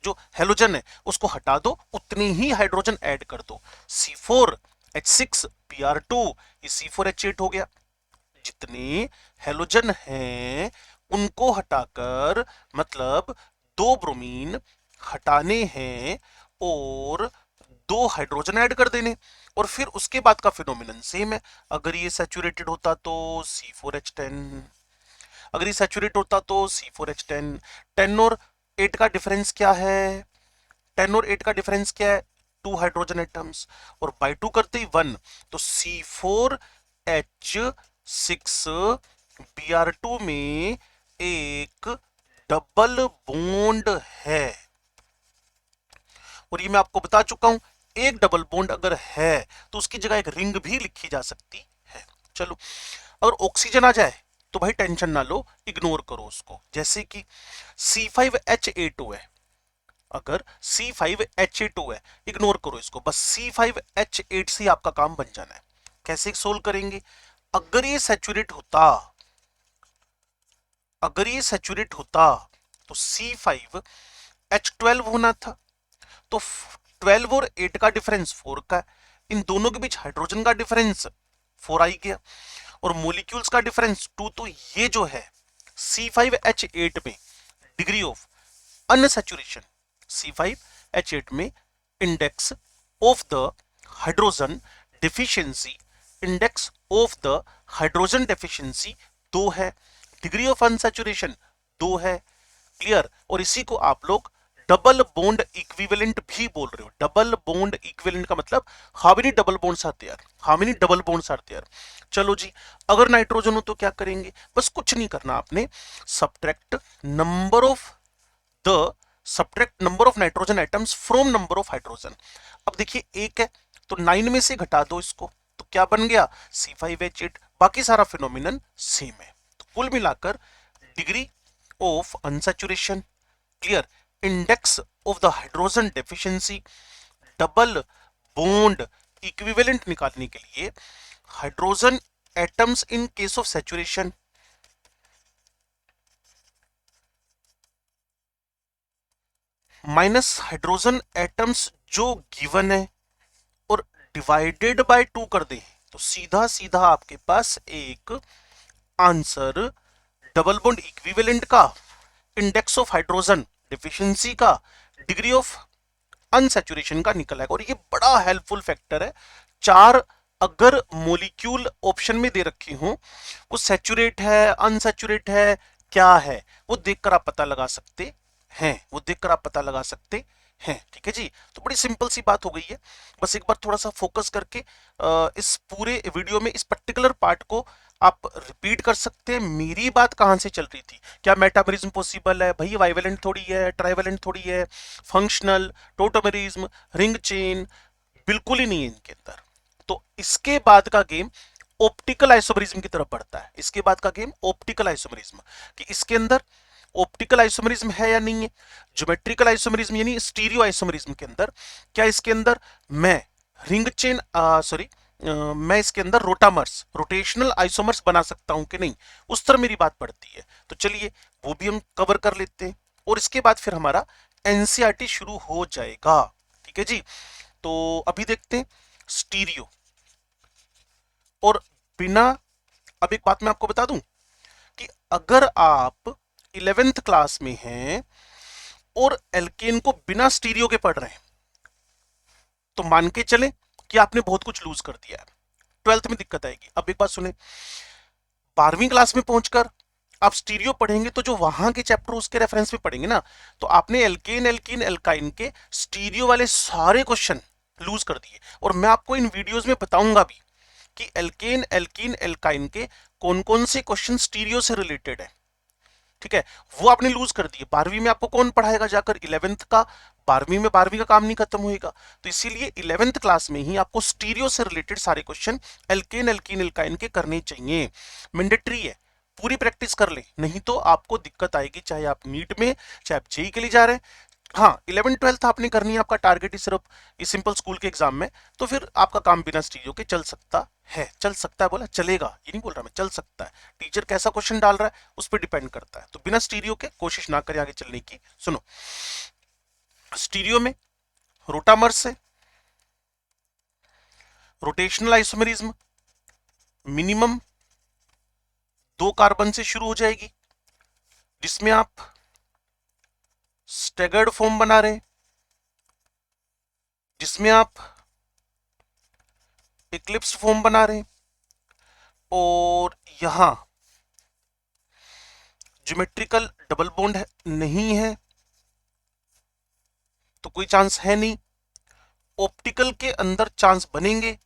जो हेलोजन है उसको हटा दो, उतने ही हाइड्रोजन ऐड कर दो। C4H6Br2 ये C4H8 हो गया। जितने हेलोजन हैं उनको हटाकर, मतलब दो ब्रोमीन हटाने हैं और दो हाइड्रोजन ऐड कर देने, और फिर उसके बाद का फिनोमिनन सेम है। अगर ये सैचुरेटेड होता तो C4H10, अगर ये सैचुरेट होता तो C4H10। 10 और 8 का डिफरेंस क्या है? 10 और 8 का डिफरेंस क्या है? 2 हाइड्रोजन एटम्स, और बाई 2 करते ही 1, तो C4H6Br2 में एक डबल बॉन्ड है। और ये मैं आपको बता चुका हूं, एक डबल बॉन्ड अगर है तो उसकी जगह एक रिंग भी लिखी जा सकती है। चलो, अगर ऑक्सीजन आ जाए तो भाई टेंशन ना लो, इग्नोर करो उसको। जैसे कि C5H8O है, अगर C5H8O है, इग्नोर करो इसको, बस C5H8 से आपका काम बन जाना है। कैसे सोल्व करेंगे? अगर ये सैचुरेट होता, अगर ये सैचुरेट होता तो C5H12 होना था, तो 12 और 8 का डिफरेंस 4 का है, इन दोनों के बीच हाइड्रोजन का डिफरेंस 4 आई गया, और मोलिक्यूल्स का डिफरेंस 2। तो ये जो है C5H8 में डिग्री ऑफ अनसैचुरेशन, C5H8 में index of the hydrogen deficiency, index of the hydrogen deficiency 2 है, डिग्री ऑफ अनसैचुरेशन 2 है। क्लियर? और इसी को आप लोग डबल बॉन्ड इक्विवेलेंट भी बोल रहे हो। डबल बॉन्ड इक्विवेलेंट का मतलब how many double bonds are there, how many double bonds are there. चलो जी, अगर नाइट्रोजन हो तो क्या करेंगे? बस कुछ नहीं करना आपने, subtract number of the subtract number of nitrogen atoms from number of hydrogen. अब देखिए एक है तो 9 में से घटा दो इसको, तो क्या बन गया? C5H8। बाकी सारा फिनोमिनन सेम है। तो कुल मिलाकर degree of unsaturation, clear, index of the hydrogen deficiency, double bond equivalent निकालने के लिए hydrogen atoms in case of saturation minus hydrogen atoms जो गिवन है और डिवाइडेड बाय 2 कर दें, तो सीधा सीधा आपके पास एक आंसर डबल बॉन्ड इक्विवेलेंट का, इंडेक्स ऑफ हाइड्रोजन डिफिशियंसी का, डिग्री ऑफ अनसैचुरेशन का निकल आएगा। और ये बड़ा हेल्पफुल फैक्टर है। चार अगर मोलिक्यूल ऑप्शन में दे रखे हो, वो सैचुरेट है, अनसैचुरेट है, क्या है, वो देखकर आप पता लगा सकते हैं, वो देखकर आप पता लगा सकते हैं। ठीक है जी, तो बड़ी सिंपल सी बात हो गई है। बस एक बार थोड़ा सा फोकस करके इस पूरे वीडियो में इस पर्टिकुलर पार्ट को आप रिपीट कर सकते हैं। मेरी बात कहां से चल रही थी? क्या मेटामरिज्म पॉसिबल है? भाई वाइवेलेंट थोड़ी है, ट्राइवेलेंट थोड़ी है, फंक्शनल, टोटोमेरिज्म, रिंग चेन, बिल्कुल ही नहीं है इनके अंदर। तो इसके बाद का गेम ऑप्टिकल आइसोमरिज्म की तरफ बढ़ता है। इसके बाद का गेम ऑप्टिकल आइसोमरिज्म, कि इसके अंदर ऑप्टिकल आइसोमरिज्म है या नहीं है। ज्योमेट्रिकल आइसोमरिज्म यानी स्टीरियो आइसोमरिज्म के अंदर क्या इसके अंदर मैं रिंग चेन मैं इसके अंदर रोटामर्स, रोटेशनल आइसोमर्स बना सकता हूं कि नहीं, उस तरह मेरी बात पड़ती है। तो चलिए वो भी हम कवर कर लेते हैं, और इसके बाद फिर हमारा एनसीईआरटी शुरू हो जाएगा। ठीक है जी, तो अभी देखते हैं स्टीरियो। और बिना, अब एक बात मैं आपको बता दूं कि अगर आप 11th क्लास में हैं और एल्केन को बिना स्टीरियो के पढ़ रहे हैं, तो मान के चले कि आपने बहुत कुछ लूज कर दिया है, 12th में दिक्कत आएगी। अब एक बात सुने, 12वीं क्लास में पहुंचकर आप स्टीरियो पढ़ेंगे तो जो वहां के चैप्टर उसके रेफरेंस में पढ़ेंगे ना, तो आपने एल्केन एल्कीन एल्काइन के स्टीरियो वाले सारे क्वेश्चन लूज कर दिए। और मैं आपको इन वीडियोस में बताऊंगा भी कि एल्केन एल्कीन एल्काइन के कौन कौन से क्वेश्चन स्टीरियो से रिलेटेड है। ठीक है, वो आपने लूज कर दिए। 12वीं में आपको कौन पढ़ाएगा जाकर 11th का? 12वीं में 12वीं का काम नहीं खत्म होएगा। तो इसीलिए 11th क्लास में ही आपको स्टीरियो से रिलेटेड सारे क्वेश्चन एल्केन एल्कीन एल्काइन के करने चाहिए। मैंडेटरी है, पूरी प्रैक्टिस कर ले, नहीं तो आपको दिक्कत आएगी, चाहे आप नीट में चाहे आप जेई के लिए जा रहे हैं। हाँ, 11th 12th आपने करनी है, आपका टारगेट ही सिर्फ इस सिंपल स्कूल के एग्जाम में, तो फिर आपका काम बिना स्टीरियो के चल सकता है। चल सकता है बोला, चलेगा ये नहीं बोल रहा मैं, चल सकता है। टीचर कैसा क्वेश्चन डाल रहा है उस पर डिपेंड करता है। तो बिना स्टीरियो के कोशिश ना करें आगे चलने की। सुनो, स्टीरियो में रोटामर्स है, रोटेशनल आइसोमेरिज्म मिनिमम 2 कार्बन से शुरू हो जाएगी, जिसमें आप स्टेगर्ड फॉर्म बना रहे हैं, जिसमें आप इक्लिप्स फॉर्म बना रहे हैं, और यहां ज्योमेट्रिकल डबल बॉन्ड नहीं है तो कोई चांस है नहीं। ऑप्टिकल के अंदर चांस बनेंगे।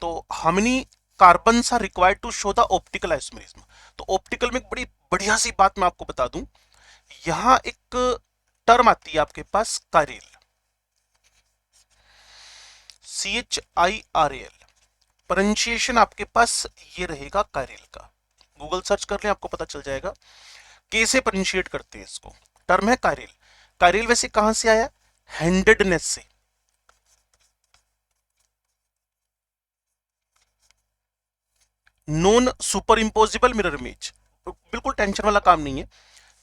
तो how many carbons are required to show the optical isomerism? तो ऑप्टिकल में एक बड़ी बढ़िया सी बात मैं आपको बता दूं, यहां एक टर्म आती है आपके पास कारेल, CHIRAL। प्रोनाउंसिएशन आपके पास ये रहेगा कारेल का, गूगल सर्च कर लें आपको पता चल जाएगा कैसे प्रोनाउंसिएट करते हैं इसको। टर्म है कारेल। कारेल वैसे कहां से आया? हैंडेडनेस से। Non superimposable mirror image, बिल्कुल टेंशन वाला काम नहीं है,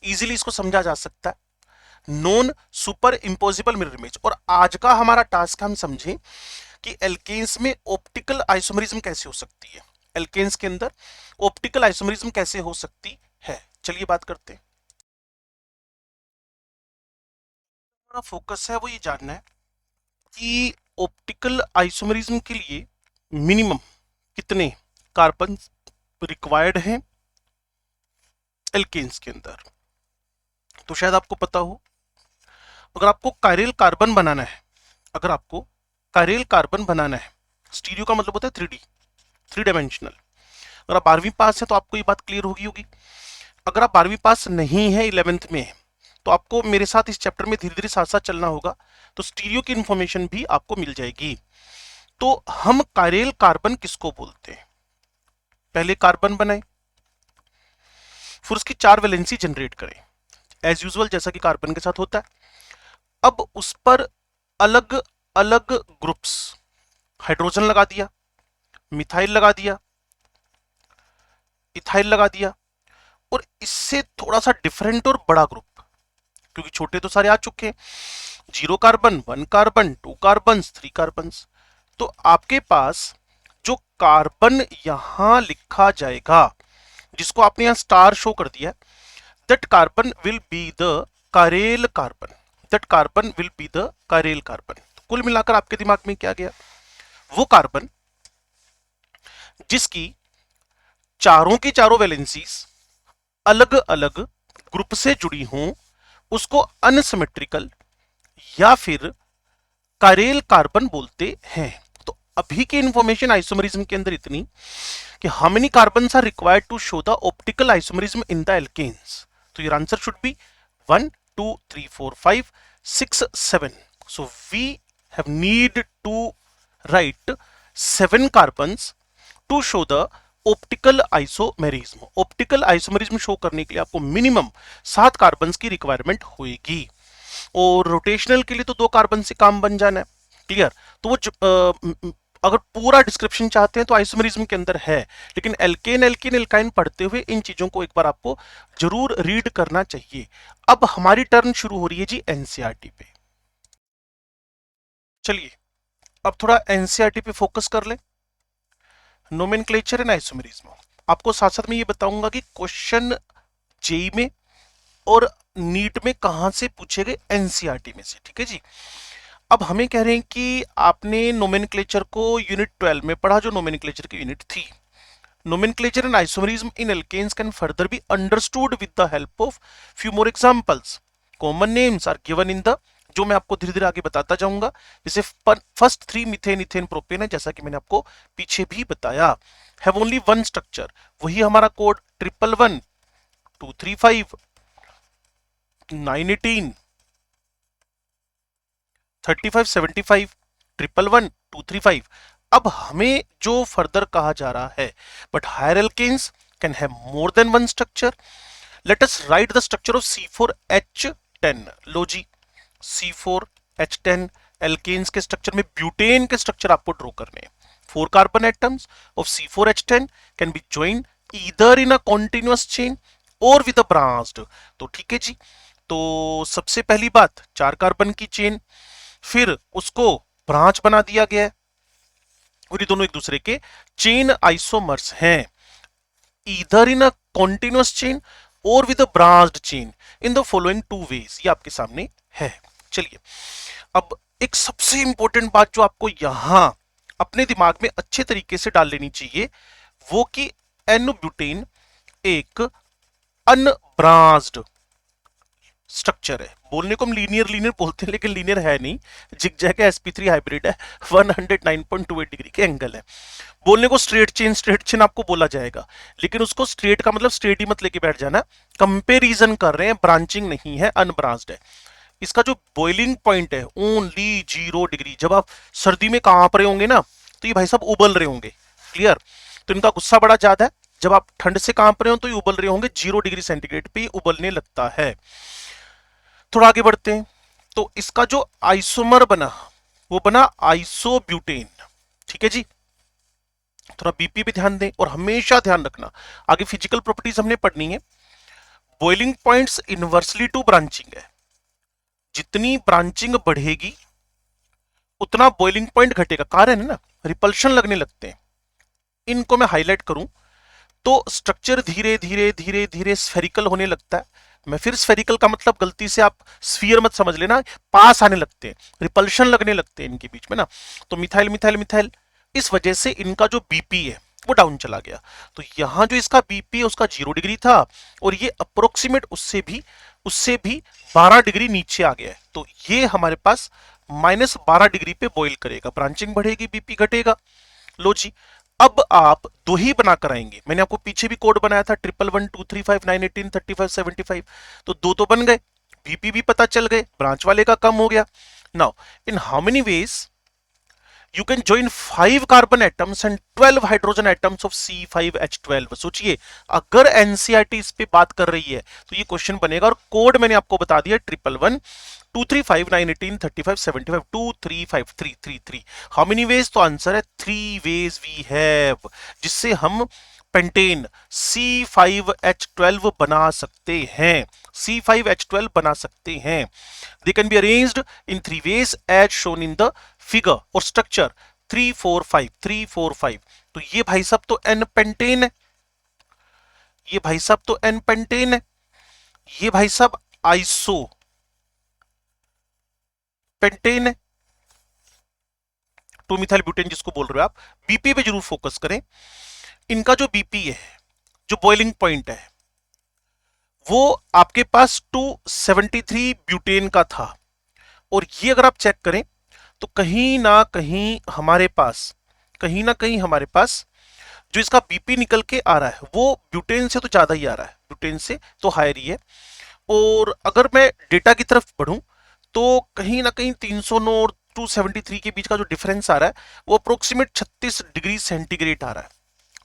इजीली इसको समझा जा सकता है। Non superimposable mirror image. और आज का हमारा टास्क हम समझें कि एल्केन्स में ऑप्टिकल आइसोमेरिज्म कैसे हो सकती है, एल्केन्स के अंदर ऑप्टिकल आइसोमेरिज्म कैसे हो सकती है। चलिए बात करते हैं। हमारा फोकस है वो ये जानना है कि ऑप्टिकल आइसोमेरिज्म के लिए मिनिमम कितने कार्बन रिक्वायर्ड हैं एल्केन्स के अंदर। तो शायद आपको पता हो, अगर आपको कायरल कार्बन बनाना है, अगर आपको कायरल कार्बन बनाना है, स्टीरियो का मतलब होता है 3D, 3 डायमेंशनल। अगर आप 12वीं पास है तो आपको ये बात क्लियर होगी। अगर आप 12वीं पास नहीं है, 11th में है, तो आपको मेरे साथ इस चैप्टर में धीरे धीरे साथ साथ चलना होगा, तो स्टीरियो की इंफॉर्मेशन भी आपको मिल जाएगी। तो हम कायरल कार्बन किसको बोलते हैं? पहले कार्बन बनाए, फिर उसकी 4 वैलेंसी जनरेट करें एज यूजुअल, जैसा कि कार्बन के साथ होता है। अब उस पर अलग अलग ग्रुप्स, हाइड्रोजन लगा दिया, मिथाइल लगा दिया, इथाइल लगा दिया, और इससे थोड़ा सा डिफरेंट और बड़ा ग्रुप, क्योंकि छोटे तो सारे आ चुके हैं, 0 कार्बन, 1 कार्बन, 2 कार्बन, 3 कार्बन। तो आपके पास जो कार्बन यहां लिखा जाएगा, जिसको आपने यहां स्टार शो कर दिया, that carbon will be the chiral carbon, that carbon will be the chiral carbon. तो कुल मिलाकर आपके दिमाग में क्या गया? वो कार्बन जिसकी चारों की चारों वैलेंसीज अलग अलग ग्रुप से जुड़ी हों, उसको अनसिमेट्रिकल या फिर कायरल कार्बन बोलते हैं। तो अभी की इंफॉर्मेशन आइसोमेरिज्म के अंदर इतनी कि how many carbons are required to show the optical isomerism in the alkanes. तो your answer should be 1 2 3 4 5 6 7। So we have need to write 7 carbons to show the optical isomerism. Optical isomerism show करने के लिए आपको minimum 7 carbons की requirement होगी, और rotational के लिए तो 2 कार्बन से काम बन जाना है। क्लियर? तो वो अगर पूरा डिस्क्रिप्शन चाहते हैं तो आइसोमेरिज्म के अंदर है, लेकिन एल्केन एल्कीन एल्काइन पढ़ते हुए इन चीजों को एक बार आपको जरूर रीड करना चाहिए। अब हमारी टर्न शुरू हो रही है जी एनसीईआरटी पे। चलिए अब थोड़ा एनसीईआरटी पे फोकस कर ले। नोमेनक्लेचर एंड आइसोमेरिज्म, आपको साथ साथ में ये बताऊंगा कि क्वेश्चन जेई में और नीट में कहां से पूछे गए, एनसीईआरटी में से। ठीक है जी। अब हमें कह रहे हैं कि आपने नोमेनक्लेचर को यूनिट 12 में पढ़ा, जो नोमेनक्लेचर की यूनिट थी। Nomenclature and isomerism in alkanes can further be understood with the help of few more examples. Common names are given in the, जो मैं आपको धीरे धीरे आगे बताता जाऊंगा। जैसे फर्स्ट 3 मीथेन इथेन प्रोपेन है, जैसा कि मैंने आपको पीछे भी बताया। हैव ओनली वन स्ट्रक्चर, वही हमारा कोड 111, 235, 918, 35, 75, 111, 235। अब हमें जो फर्दर कहा जा रहा है, but higher alkanes can have more than one structure. Let us write the structure of C4H10। लो जी, C4H10 एल्केन्स के स्ट्रक्चर में ब्यूटेन के स्ट्रक्चर आपको ड्रॉ करने हैं। 4 carbon atoms of C4H10 can be joined either in a continuous chain और with a branched. तो ठीक है जी, तो सबसे पहली बात 4 कार्बन की चेन, फिर उसको ब्रांच बना दिया गया है और ये दोनों एक दूसरे के चेन आइसोमर्स हैं, either in a continuous chain और with a branched chain in the following 2 ways. ये आपके सामने है। चलिए, अब एक सबसे इंपॉर्टेंट बात जो आपको यहां अपने दिमाग में अच्छे तरीके से डाल लेनी चाहिए, वो कि N-ब्यूटेन एक अनब्रांच्ड स्ट्रक्चर है। बोलने को हम लीनियर लीनियर बोलते हैं, लेकिन लीनियर है नहीं, जिगजैग है, sp3 हाइब्रिड है, 109.28 डिग्री के एंगल है। बोलने को स्ट्रेट चेन आपको बोला जाएगा, लेकिन उसको स्ट्रेट का मतलब स्ट्रेट ही मत लेके बैठ जाना। कंपेरिजन कर रहे हैं, ब्रांचिंग नहीं है, अनब्रांच्ड है। इसका जो बॉइलिंग पॉइंट है ओनली 0 डिग्री। जब आप सर्दी में कांप रहे होंगे ना, तो ये भाई साहब उबल रहे होंगे, क्लियर। तो इनका गुस्सा बड़ा ज्यादा है। जब आप ठंड से कांप रहे हो तो ये उबल रहे होंगे, 0 डिग्री सेंटीग्रेड पे उबलने लगता है। थोड़ा आगे बढ़ते हैं, तो इसका जो आइसोमर बना वो बना आइसोब्यूटेन। ठीक है जी, थोड़ा बीपी पे ध्यान दें और हमेशा ध्यान रखना, आगे फिजिकल प्रॉपर्टीज हमने पढ़नी है। Boiling points inversely to branching है, जितनी ब्रांचिंग बढ़ेगी उतना बॉइलिंग पॉइंट घटेगा। कारण है ना, रिपल्शन लगने लगते हैं। इनको मैं हाईलाइट करूं तो स्ट्रक्चर धीरे धीरे धीरे धीरे स्फेरिकल होने लगता है। मैं फिर स्फेरिकल का मतलब गलती से आप स्फीयर मत समझ लेना, पास आने लगते हैं, रिपल्शन लगने लगते हैं इनके बीच में ना। तो मिथाइल मिथाइल मिथाइल, इस वजह से इनका जो बीपी है वो डाउन चला गया। तो यहां जो इसका बीपी है उसका 0 डिग्री था और ये अप्रोक्सीमेट उससे भी 12 डिग्री नीचे आ गया है। तो ये हमारे पास -12 डिग्री पे बॉईल करेगा, ब्रांचिंग बढ़ेगी, बीपी घटेगा। लो जी, अब आप दो ही बनाकर आएंगे। मैंने आपको पीछे भी कोड बनाया था 111, 235, 918, 35, 75। तो दो तो बन गए, बीपी भी पता चल गए, ब्रांच वाले का कम हो गया। Now in how many ways you can join 5 carbon atoms and 12 hydrogen atoms of C5H12। सोचिए, अगर एनसीईआरटी इस पे बात कर रही है तो ये क्वेश्चन बनेगा। और कोड मैंने आपको बता दिया 111, 235, 918, 35, 75, 235, 333। How many ways? तो आंसर है 3 वेज वी हैव, जिससे हम पेंटेन C5H12 बना सकते हैं। C5H12 बना सकते हैं। They can be arranged in 3 ways as shown in the figure और structure 345 345। तो ये भाई साहब तो N पेंटेन है, ये भाई साहब तो N पेंटेन है, ये भाई साहब आइसो पेंटेन है, 2 मिथाइल ब्यूटेन जिसको बोल रहे हो आप। बीपी पे जरूर फोकस करें। इनका जो बीपी है, जो बॉइलिंग पॉइंट है, वो आपके पास 273 ब्यूटेन का था। और ये अगर आप चेक करें तो कहीं ना कहीं हमारे पास जो इसका बीपी निकल के आ रहा है वो ब्यूटेन से तो ज्यादा ही आ रहा है, ब्यूटेन से तो हायर ही है। और अगर मैं डेटा की तरफ बढ़ूं तो कहीं ना कहीं 309 और 273 के बीच का जो डिफरेंस आ रहा है वो अप्रोक्सीमेट 36 डिग्री सेंटीग्रेड आ रहा है,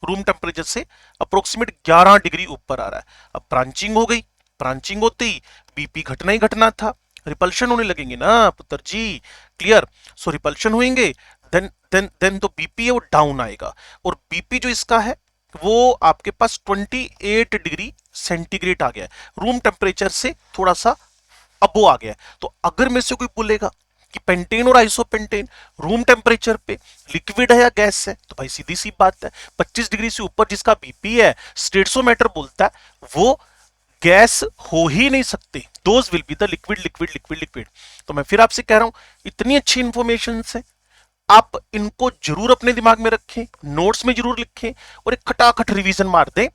रूम टेम्परेचर से अप्रोक्सीमेट 11 डिग्री ऊपर आ रहा है। अब ब्रांचिंग हो गई, ब्रांचिंग होते ही बीपी घटना ही घटना था, रिपल्शन होने लगेंगे ना पुत्र जी, क्लियर। सो रिपल्शन होंगे, देन तो बीपी है वो डाउन आएगा। और बीपी जो इसका है वो आपके पास 28 डिग्री सेंटीग्रेड आ गया है, रूम टेम्परेचर से थोड़ा सा अबो आ गया है। तो अगर में से कोई बोलेगा कि पेंटेन और आइसोपेंटेन रूम टेम्परेचर पे लिक्विड है या गैस है, तो भाई सीधी सी बात है 25 डिग्री से ऊपर जिसका बीपी है स्टेटसोमीटर बोलता है वो गैस हो ही नहीं सकते, those will be the liquid liquid liquid liquid. तो मैं फिर आपसे कह रहा हूं, इतनी अच्छी इंफॉर्मेशन है, आप इनको जरूर अपने दिमाग में रखें, नोट्स में जरूर लिखें और एक खटाखट रिवीजन मार दें।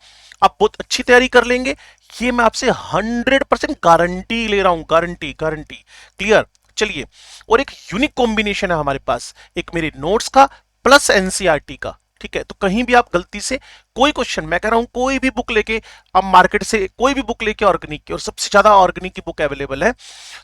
आप बहुत अच्छी तैयारी कर लेंगे, ये मैं आपसे 100% गारंटी ले रहा हूं, गारंटी गारंटी। क्लियर? चलिए, और एक यूनिक कॉम्बिनेशन है हमारे पास, एक मेरे नोट्स का प्लस एनसीईआरटी का। ठीक है, तो कहीं भी आप गलती से कोई क्वेश्चन, मैं कह रहा हूं कोई भी बुक लेके, आप मार्केट से कोई भी बुक लेके ऑर्गेनिक की, और सबसे ज्यादा ऑर्गेनिक की बुक अवेलेबल है,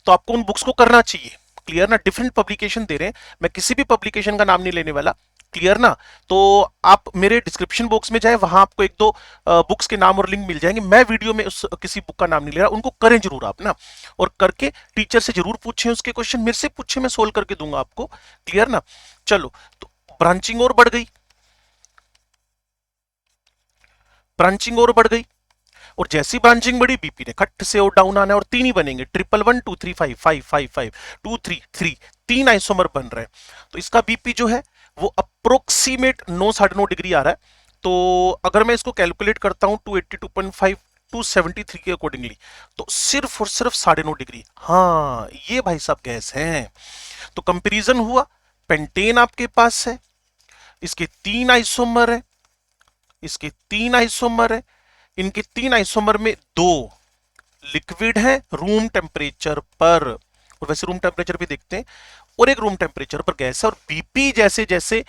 तो आपको उन बुक्स को करना चाहिए। क्लियर ना? डिफरेंट पब्लिकेशन दे रहे हैं, मैं किसी भी पब्लिकेशन का नाम नहीं लेने वाला। क्लियर ना? तो आप मेरे डिस्क्रिप्शन बॉक्स में जाए, वहां आपको एक दो बुक्स के नाम और लिंक मिल जाएंगे। मैं वीडियो में उस किसी बुक का नाम नहीं ले रहा, उनको करें जरूर आप ना, और करके टीचर से जरूर पूछें, उसके क्वेश्चन मेरे से पूछें, मैं सोल्व करके दूंगा आपको। क्लियर ना? चलो, तो ब्रांचिंग और बढ़ गई, ब्रांचिंग और बढ़ गई, और जैसी ब्रांचिंग बढ़ी, बीपी ने खट से और डाउन आना है, और तीन ही बनेंगे, 111 235 555 233 तीन आइसोमर बन रहे हैं। तो इसका बीपी जो है वो अप्रोक्सीमेट 9 9.5 डिग्री आ रहा है। तो अगर मैं इसको कैलकुलेट करता हूं 282.5 273 के अकॉर्डिंगली, तो सिर्फ और सिर्फ 9.5 डिग्री। हाँ, ये भाई साहब गैस हैं। तो कंपैरिजन हुआ, पेंटेन आपके पास है, इसके तीन आइसोमर है, इसके तीन आइसोमर है, इनके तीन आइसोमर में दो लिक्विड है रूम टेम्परेचर पर, और वैसे रूम टेम्परेचर भी देखते हैं, और एक रूम टेम्परेचर पर गैस है। और बीपी जैसे जैसे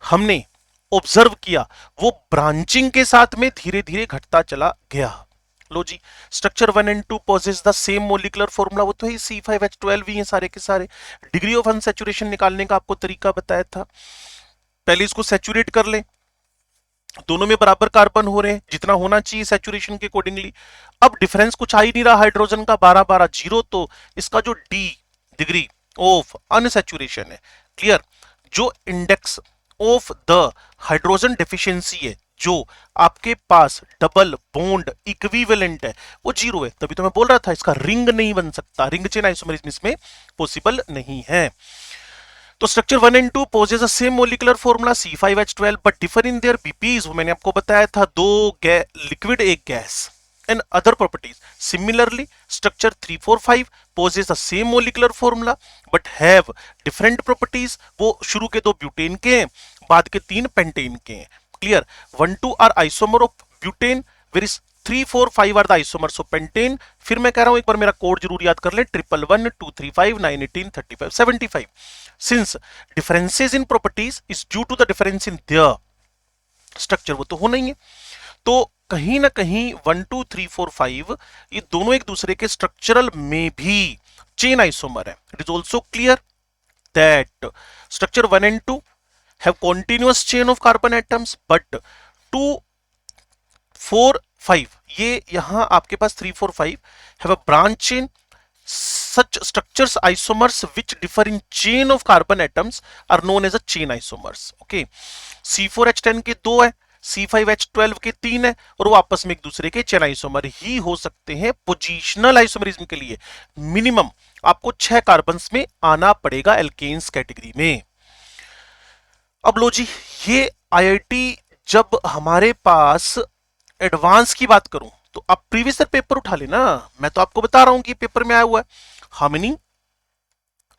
हमने ऑब्जर्व किया, वो ब्रांचिंग के साथ में धीरे धीरे घटता चला गया। लो जी, structure 1 and 2 possess the same molecular formula, वो तो है C5H12 ही है सारे के सारे। डिग्री ऑफ अनसैचुरेशन निकालने का आपको तरीका बताया था, पहले इसको सैचुरेट कर ले, दोनों में बराबर कार्बन हो रहे हैं, जितना होना चाहिए सैचुरेशन के अकॉर्डिंगली। अब डिफरेंस कुछ आ ही नहीं रहा हाइड्रोजन का, 12 12 जीरो, तो इसका जो डी डिग्री ऑफ अनसैचुरेशन है, क्लियर, जो index of the hydrogen deficiency है, जो आपके पास डबल बॉन्ड इक्विवेलेंट है, वो जीरो है। तभी तो मैं बोल रहा था इसका रिंग नहीं बन सकता, रिंग चेन आइसोमरिज्म इसमें पॉसिबल नहीं है। तो structure 1 and 2 possess the same molecular formula C5H12 but differ in their BPs, वो मैंने आपको बताया था, दो लिक्विड एक gas, and other properties. Similarly structure 3 4 5 possess the same molecular formula but have different properties, वो शुरू के दो ब्यूटेन के हैं, बाद के तीन पेंटेन के हैं। Clear? 1 2 are isomer of butane, where is 3 4 5 are the isomers of pentane. फिर मैं कह रहा हूं एक बार मेरा कोड जरूर याद कर लें, 111 235 918 35 75। Since differences in properties is due to the difference in their structure, वो तो होना ही है। तो कहीं ना कहीं 1 2 3 4 5 ये दोनों एक दूसरे के स्ट्रक्चरल में भी चेन आइसोमर है। It is also clear that structure 1 and 2 have continuous chain of carbon atoms but 2 4 5, ये यहां आपके पास 3 4 5 have a branch chain, such structures isomers which differ in chain of carbon atoms are known as a chain isomers. okay, C4H10 के दो है, C5H12 के तीन है, और वो आपस में एक दूसरे के चेन आइसोमर ही हो सकते हैं। पोजिशनल आइसोमरिज्म के लिए मिनिमम आपको 6 कार्बन्स में आना पड़ेगा एल्केन्स कैटेगरी में। अब लो जी, ये आईआईटी जब हमारे पास एडवांस की बात करूं, तो आप प्रीवियस ईयर पेपर उठा लेना, मैं तो आपको बता रहा हूं कि पेपर में आया हुआ है। How many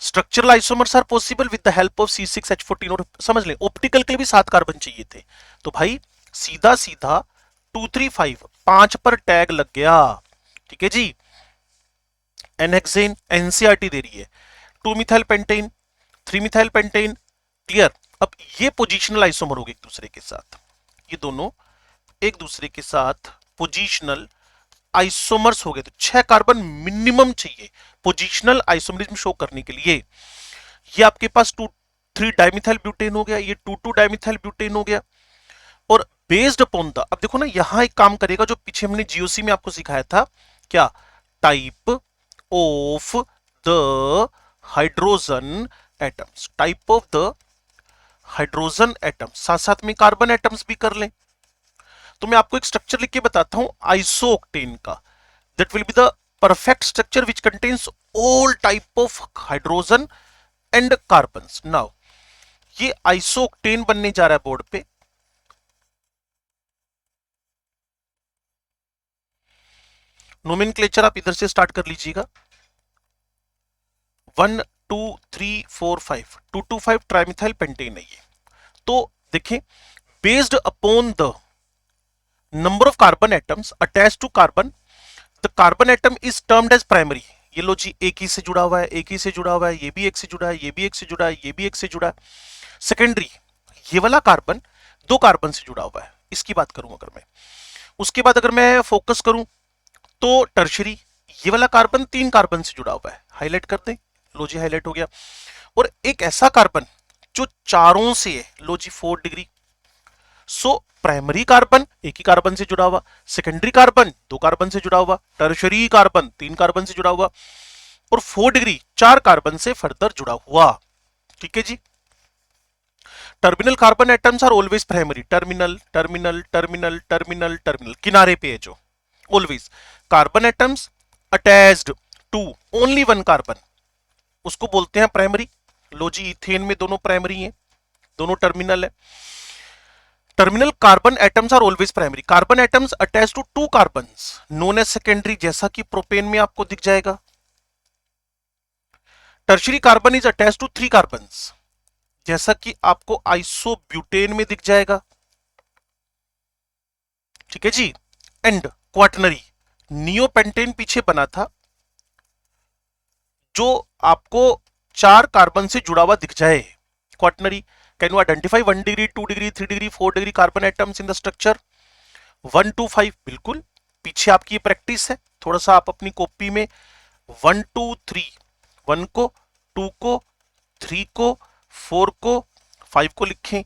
structural isomers are possible with the help of C6H14, और समझ लें ऑप्टिकल के लिए भी 7 कार्बन चाहिए थे, तो भाई सीधा सीधा 2 3 5 5 पर टैग लग गया। ठीक है जी, एनहेक्सेन एनसीईआरटी दे रही है, 2 methyl pentane 3 methyl pentane. Clear? अब ये पोजिशनल आइसोमर हो गए एक दूसरे के साथ, ये दोनों एक दूसरे के साथ पोजिशनल आइसोमर्स हो गए, तो 6 कार्बन मिनिमम चाहिए पोजिशनल आइसोमरिज्म शो करने के लिए। ये आपके पास 2 3 डाइमिथाइल ब्यूटेन हो गया, ये 2 2 डाइमिथाइल ब्यूटेन हो गया, और बेस्ड अपॉन द, अब देखो ना यहां एक काम करेगा जो पीछे हमने जीओसी में आपको सिखाया था, क्या? Type of the hydrogen atoms, type of the hydrogen atoms, साथ साथ में कार्बन एटम्स भी कर लें। तो मैं आपको एक स्ट्रक्चर लिख के बताता हूं आइसोक्टेन का, that will be the perfect structure which contains all type of hydrogen and carbons. Now ये आइसोक्टेन बनने जा रहा है बोर्ड पे। नोमेनक्लेचर आप इधर से स्टार्ट कर लीजिएगा, 1 2,3,4,5 2,2,5 ट्राइमिथाइल पेंटेन है ये। तो देखें, based upon the number of carbon atoms attach to carbon, the carbon atom is termed as primary. ये लो जी, एक ही से जुड़ा हुआ है, एक ही से जुड़ा हुआ है, ये भी एक से जुड़ा है, ये भी एक से जुड़ा है, ये भी एक से जुड़ा है। सेकेंडरी, ये वाला कार्बन दो कार्बन से जुड़ा हुआ है, इसकी बात करूं अगर मैं। उसके बाद अगर मैं फोकस करूं तो टर्शरी, ये वाला कार्बन तीन कार्बन से जुड़ा हुआ है, हाईलाइट कर दें, लो जी हाईलाइट हो गया। और एक ऐसा कार्बन जो चारों से है, लो जी 4 डिग्री। सो प्राइमरी कार्बन एक ही कार्बन से जुड़ा हुआ, सेकेंडरी कार्बन दो कार्बन से जुड़ा हुआ, टर्शरी कार्बन तीन कार्बन से जुड़ा हुआ, और 4 डिग्री चार कार्बन से फर्दर जुड़ा हुआ। ठीक है जी। Terminal carbon atoms are always primary, terminal terminal terminal terminal terminal, किनारे पे है जो, always. Carbon atoms attached to only one carbon, उसको बोलते हैं प्राइमरी। लो जी, इथेन में दोनों प्राइमरी हैं, दोनों टर्मिनल है। Terminal carbon atoms are always primary. Carbon atoms attach to two carbons known as secondary, जैसा कि प्रोपेन में आपको दिख जाएगा। Tertiary carbon is attach to three carbons, जैसा कि आपको आइसोब्यूटेन में दिख जाएगा। ठीक है जी। एंड क्वाटनरी, नियोपेंटेन पीछे बना था, जो आपको चार कार्बन से जुड़ा हुआ दिख जाए। Quaternary, can you identify 1 degree 2 degree 3 degree 4 degree carbon atoms in the structure? 1 to 5 बिल्कुल, पीछे आपकी ये प्रैक्टिस है, थोड़ा सा आप अपनी कॉपी में 1 2 3, 1 को, 2 को, 3 को, 4 को, 5 को लिखें।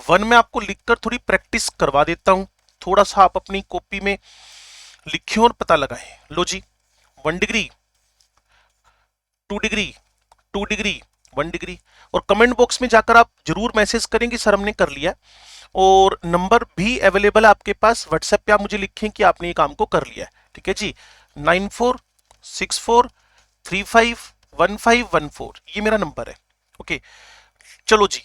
1 में आपको लिखकर थोड़ी प्रैक्टिस करवा देता हूं, थोड़ा सा आप अपनी कॉपी में लिखें और पता लगाएं। लो जी, 1 डिग्री 2 डिग्री 2 डिग्री 1 डिग्री। और कमेंट बॉक्स में जाकर आप जरूर मैसेज करेंगे सर हमने कर लिया, और नंबर भी अवेलेबल है आपके पास व्हाट्सएप पे, आप मुझे लिखें कि आपने ये काम को कर लिया है। ठीक है जी। 9464351514, ये मेरा नंबर है। ओके, चलो जी।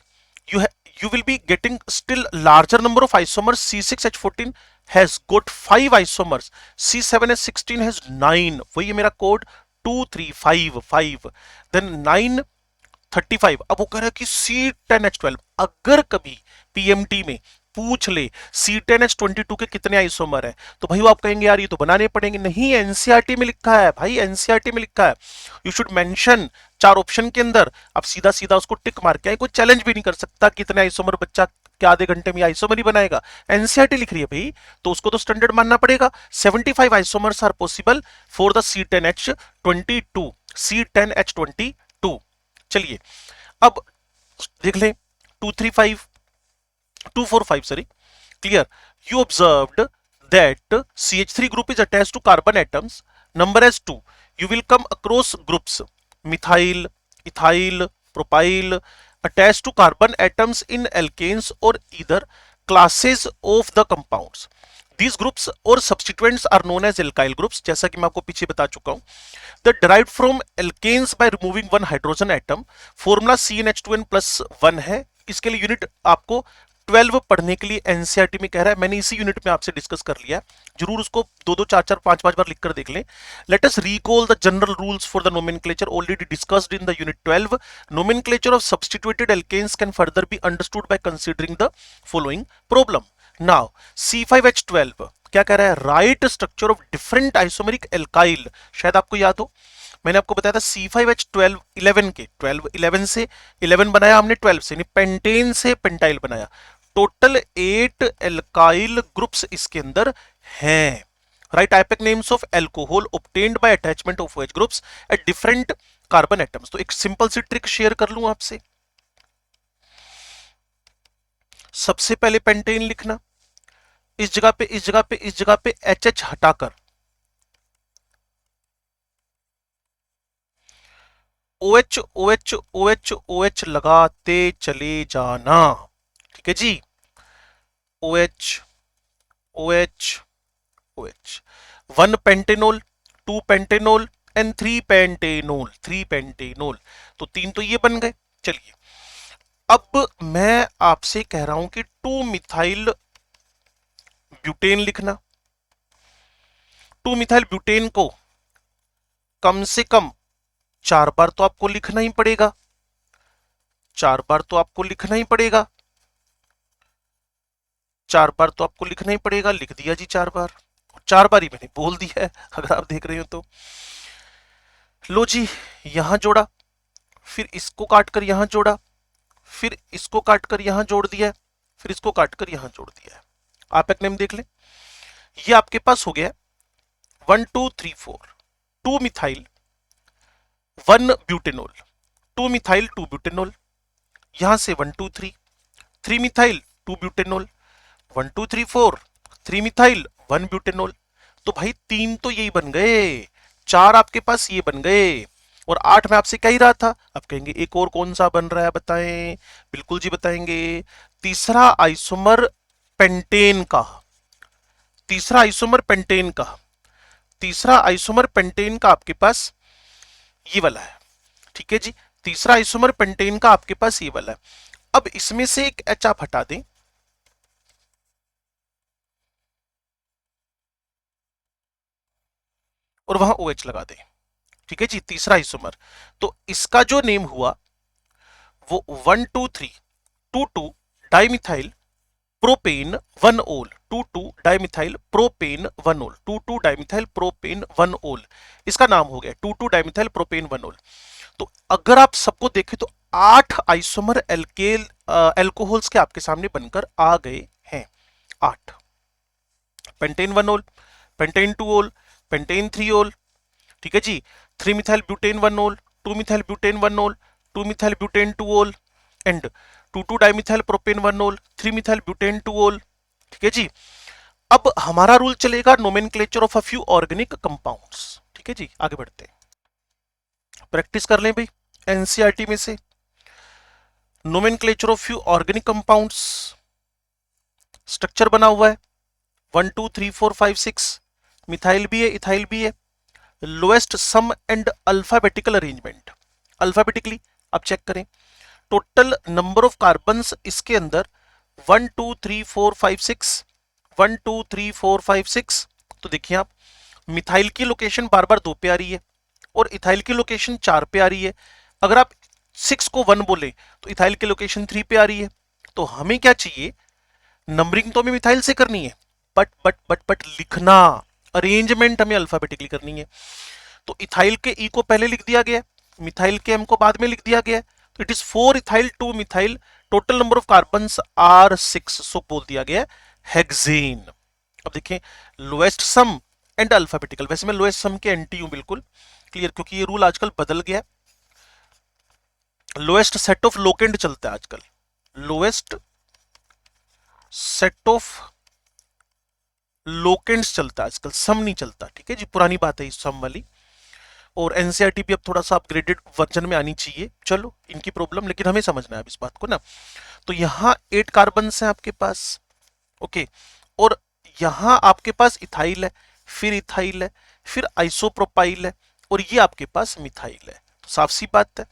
you will be getting still larger number of isomers. C6H14 has got 5 isomers, C7H16 has 9, वही है मेरा कोड 2355, then 935। अब वो कह रहा है कि C10H12, अगर कभी पीएमटी में पूछ ले C10H22 के कितने आइसोमर है, तो भाई वो आप कहेंगे यार ये तो बनाने पड़ेंगे। नहीं, एनसीईआरटी में लिखा है भाई, एनसीईआरटी में लिखा है, यू शुड मेंशन। चार ऑप्शन के अंदर आप सीधा सीधा उसको टिक मार के आए, कोई चैलेंज भी नहीं कर सकता कितने आइसोमर बच्चा क्या आधे घंटे में आइसोमर ही बनाएगा। एनसीईआरटी लिख रही है भाई, तो उसको तो स्टैंडर्ड मानना पड़ेगा। 75 isomers are possible for the C10H22, C10H22। चलिए अब देख लें 235 245, sorry, clear. You observed that CH3 group is attached to carbon atoms, number as 2. You will come across groups methyl, ethyl, propyl attached to carbon atoms in alkanes or either classes of the compounds. These groups or substituents are known as alkyl groups, जैसा कि मैं आपको पीछे बता चुका हूं। The derived from alkanes by removing one hydrogen atom, formula CnH2n+1 है। इसके लिए यूनिट आपको 12 पढ़ने के लिए एनसीईआरटी में कह रहा है, मैंने इसी यूनिट में आपसे डिस्कस कर लिया है, जरूर उसको 2 4 4 5 5 बार लिखकर देख लें। Let us recall the general rules for the nomenclature already discussed in the unit 12। Nomenclature of substituted alkanes can further be understood by considering the following problem. Now C5H12 क्या कह रहा है? Write structure of different isomeric alkyl. शायद आपको याद हो, मैंने आपको बताया था C5H12 11 के 12 11 से 11 बनाया हमने, 12 से पेंटेन से पेंटाइल बनाया। टोटल 8 एल्काइल ग्रुप्स इसके अंदर हैं। Write IUPAC names of alcohol obtained by attachment of OH groups at different carbon atoms. तो एक सिंपल सी ट्रिक शेयर कर लूं आपसे। सबसे पहले पेंटेन लिखना, इस जगह पे इस जगह पे इस जगह पे HH हटाकर OH OH OH OH लगाते चले जाना। ठीक है जी। OH OH OH, 1 pentanol, 2 pentanol and 3 pentanol, 3 pentanol. तो 3 तो ये बन गए। चलिए अब मैं आपसे कह रहा हूं कि 2 मिथाइल ब्यूटेन लिखना। 2 मिथाइल ब्यूटेन को कम से कम 4 बार तो आपको लिखना ही पड़ेगा, 4 बार तो आपको लिखना ही पड़ेगा, 4 बार तो आपको लिखना ही पड़ेगा। लिख दिया जी 4 बार, 4 बार ही मैंने बोल दिया है अगर आप देख रहे हो तो। लो जी, यहां जोड़ा, फिर इसको काट कर यहां जोड़ा, फिर इसको काट कर यहां जोड़ दिया है, फिर इसको काट कर यहां जोड़ दिया है। आप एक नेम देख लें, ये आपके पास हो गया 1 2 3 4, 2 मिथाइल 1 ब्यूटेनॉल, 2 मिथाइल 2 ब्यूटेनॉल, यहां से 1 2 3, 3 मिथाइल 2 ब्यूटेनॉल, 1 2 3 4, 3 मिथाइल 1 ब्यूटेनॉल। तो भाई 3 तो यही बन गए, 4 आपके पास ये बन गए, और 8 में आपसे कह ही रहा था। अब कहेंगे एक और कौन सा बन रहा है बताएं? बिल्कुल जी बताएंगे, तीसरा आइसोमर पेंटेन का, तीसरा आइसोमर पेंटेन का, तीसरा आइसोमर पेंटेन का आपके पास ये वाला है। ठीक है जी, तीसरा आइसोमर पेंटेन का आपके पास ये वाला है। अब इसमें से एक एच आप हटा दें, और वहां ओ OH लगा दें। ठीक है जी, तीसरा आइसोमर, तो इसका जो नेम हुआ वो 1 2 3 2 2 डाइमिथाइल प्रोपेन 1 ओल, 2 2 डाइमिथाइल प्रोपेन 1 ओल, 2 2 डाइमिथाइल प्रोपेन 1 ओल, इसका नाम हो गया 2 2 डाइमिथाइल प्रोपेन 1 ओल। तो अगर आप सबको देखें तो 8 आइसोमर एल्केल एल्कोहल्स के आपके सामने बनकर आ गए हैं। 8, पेंटेन 1 ओल, पेंटेन 2 ओल, पेंटेन 3 ओल, ठीक है जी, 3 मिथाइल ब्यूटेन 1 ओल, 2 मिथाइल ब्यूटेन 1 ओल, 2 मिथाइल ब्यूटेन 2 ओल, एंड 2 2 डाइमिथाइल प्रोपेन 1 ओल, 3 मिथाइल ब्यूटेन 2 ओल। ठीक है जी, अब हमारा रूल चलेगा nomenclature of a few organic compounds. ठीक है जी, आगे बढ़ते हैं, प्रैक्टिस कर लें भाई एनसीईआरटी में से। Nomenclature of few organic compounds, structure बना हुआ है 1 2 3 4 5 6, मिथाइल भी है, इथाइल भी है, lowest sum and alphabetical arrangement, alphabetically आप चेक करें। टोटल नंबर ऑफ कार्बन्स इसके अंदर 1 2 3 4 5 6, 1 2 3 4 5 6। तो देखिए आप, मिथाइल की लोकेशन बार बार 2 पे आ रही है, और इथाइल की लोकेशन 4 पे आ रही है। अगर आप 6 को 1 बोले तो इथाइल की लोकेशन 3 पे आ रही है। तो हमें क्या चाहिए, नंबरिंग तो हमें मिथाइल से करनी है, बट लिखना, अरेंजमेंट हमें अल्फाबेटिकली करनी है। तो इथाइल के ई को पहले लिख दिया गया, मिथाइल के एम को बाद में लिख दिया गया। तो it is 4 ethyl 2 methyl, total number of carbons are 6, so बोल दिया गया हेक्सेन। अब देखें, लोएस्ट सम एंड अल्फाबेटिकल, वैसे मैं लोएस्ट सम के एंटी हूं बिल्कुल क्लियर, क्योंकि ये रूल आजकल बदल गया। लोएस्ट सेट ऑफ लोकेंड चलता है आजकल, लोएस्ट सेट ऑफ लोकेंड्स चलता है आजकल, सम नहीं चलता। ठीक है जी, पुरानी बात है इस सम वाली, और एनसीईआरटी भी अब थोड़ा सा अपग्रेडेड वर्जन में आनी चाहिए। चलो इनकी प्रॉब्लम, लेकिन हमें समझना है अब इस बात को ना। तो यहाँ 8 कार्बन हैं आपके पास, ओके, और यहाँ आपके पास इथाइल है, फिर इथाइल है, फिर आइसोप्रोपाइल है, और ये आपके पास मिथाइल है। तो साफ सी बात है,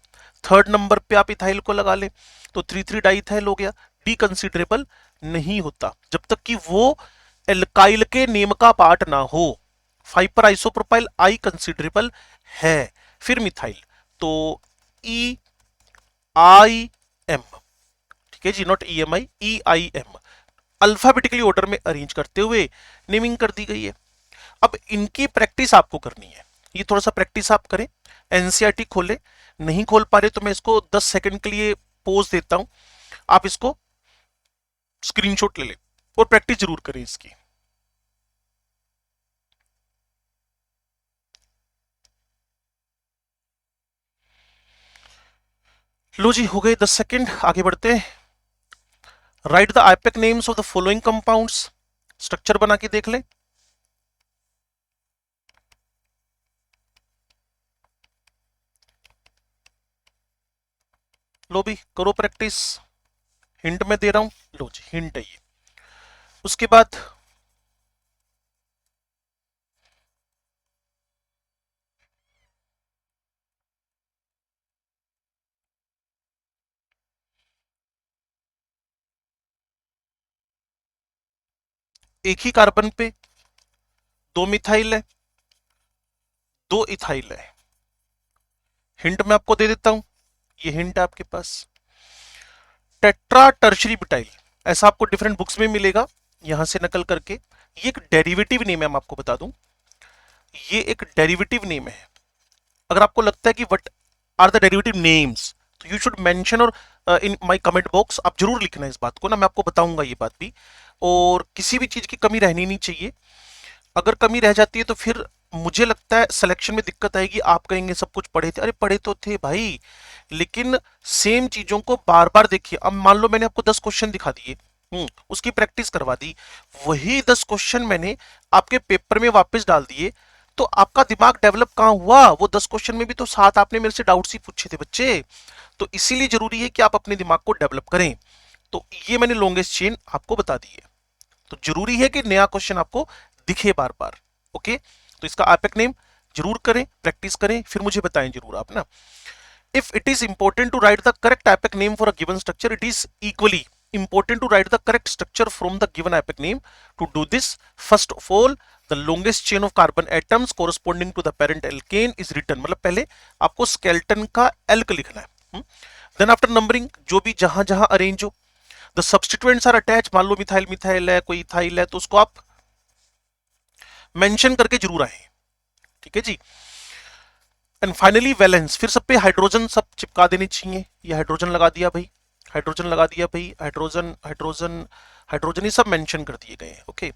थर्ड नंबर पे आप इथाइल को लगा लें तो 3 3 डाइथाइल हो गया, डी कंसिडरेबल नहीं होता जब तक कि वो एल्काइल के नेम का पार्ट ना हो। 5 पर आइसोप्रोपाइल आई कंसिडरेबल है, फिर मिथाइल, तो ई आई एम, ठीक है जी, not E M I, E I M, alphabetically order में अरेंज करते हुए नेमिंग कर दी गई है। अब इनकी प्रैक्टिस आपको करनी है, ये थोड़ा सा प्रैक्टिस आप करें, एनसीईआरटी खोले, नहीं खोल पा रहे तो मैं इसको 10 सेकंड के लिए पोज देता हूं, आप इसको स्क्रीनशॉट ले लें और प्रैक्टिस जरूर करें इसकी। लो जी, हो गए 10 सेकंड, आगे बढ़ते हैं। Right the IUPAC names of the following compounds, structure बना के देख लें। लो भी करो प्रैक्टिस, हिंट में दे रहा हूं, लो जी हिंट है ये। उसके बाद एक ही कार्बन पे 2 मिथाइल है, 2 इथाइल है, हिंट मैं आपको दे देता हूं, ये हिंट है आपके पास, टेट्रा टर्शरी ब्यूटाइल, ऐसा आपको डिफरेंट बुक्स में मिलेगा, यहां से नकल करके। ये एक डेरिवेटिव नेम है, मैं आपको बता दूं, ये एक डेरिवेटिव नेम है। अगर आपको लगता है कि what are the derivative names, तो यू शुड मेंशन, और इन माय कमेंट बॉक्स आप जरूर लिखना इस बात को ना, मैं आपको बताऊंगा ये बात भी। और किसी भी चीज की कमी रहनी नहीं चाहिए, अगर कमी रह जाती है तो फिर मुझे लगता है सिलेक्शन में दिक्कत आएगी। आप कहेंगे सब कुछ पढ़े थे, अरे पढ़े तो थे भाई, लेकिन सेम चीजों को बार बार देखिए। अब मान लो मैंने आपको 10 क्वेश्चन दिखा दिए, उसकी प्रैक्टिस करवा दी, वही 10 क्वेश्चन मैंने आपके पेपर में वापस डाल दिए, तो आपका दिमाग डेवलप कहाँ हुआ? वो 10 क्वेश्चन में भी तो 7 आपने मेरे से डाउट्स ही पूछे थे बच्चे। तो इसीलिए जरूरी है कि आप अपने दिमाग को डेवलप करें। तो ये मैंने लॉन्गेस्ट चेन आपको बता दी है, तो जरूरी है कि नया क्वेश्चन आपको दिखे बार बार। ओके, तो इसका एपिक नेम जरूर करें, प्रैक्टिस करें, फिर मुझे बताएं जरूर आप ना। If it is important to write the correct epoch name for a given structure, it is equally important to write the correct structure from the given epoch name. To do this, first of all, the longest chain of carbon atoms corresponding to the parent alkane is written. मतलब पहले आपको skeleton का alk लिखना है। Then after numbering, जो भी जहां जहां अरेंज हो, the substituents are attached, मान लो मिथाइल मिथाइल है, कोई इथाइल है, तो उसको आप मेंशन करके जरूर आए। ठीक है जी। एंड फाइनली वैलेंस, फिर सब पे हाइड्रोजन सब चिपका देने चाहिए। ये हाइड्रोजन लगा दिया भाई, हाइड्रोजन लगा दिया भाई, हाइड्रोजन हाइड्रोजन हाइड्रोजन, ये सब मेंशन कर दिए गए हैं। Okay,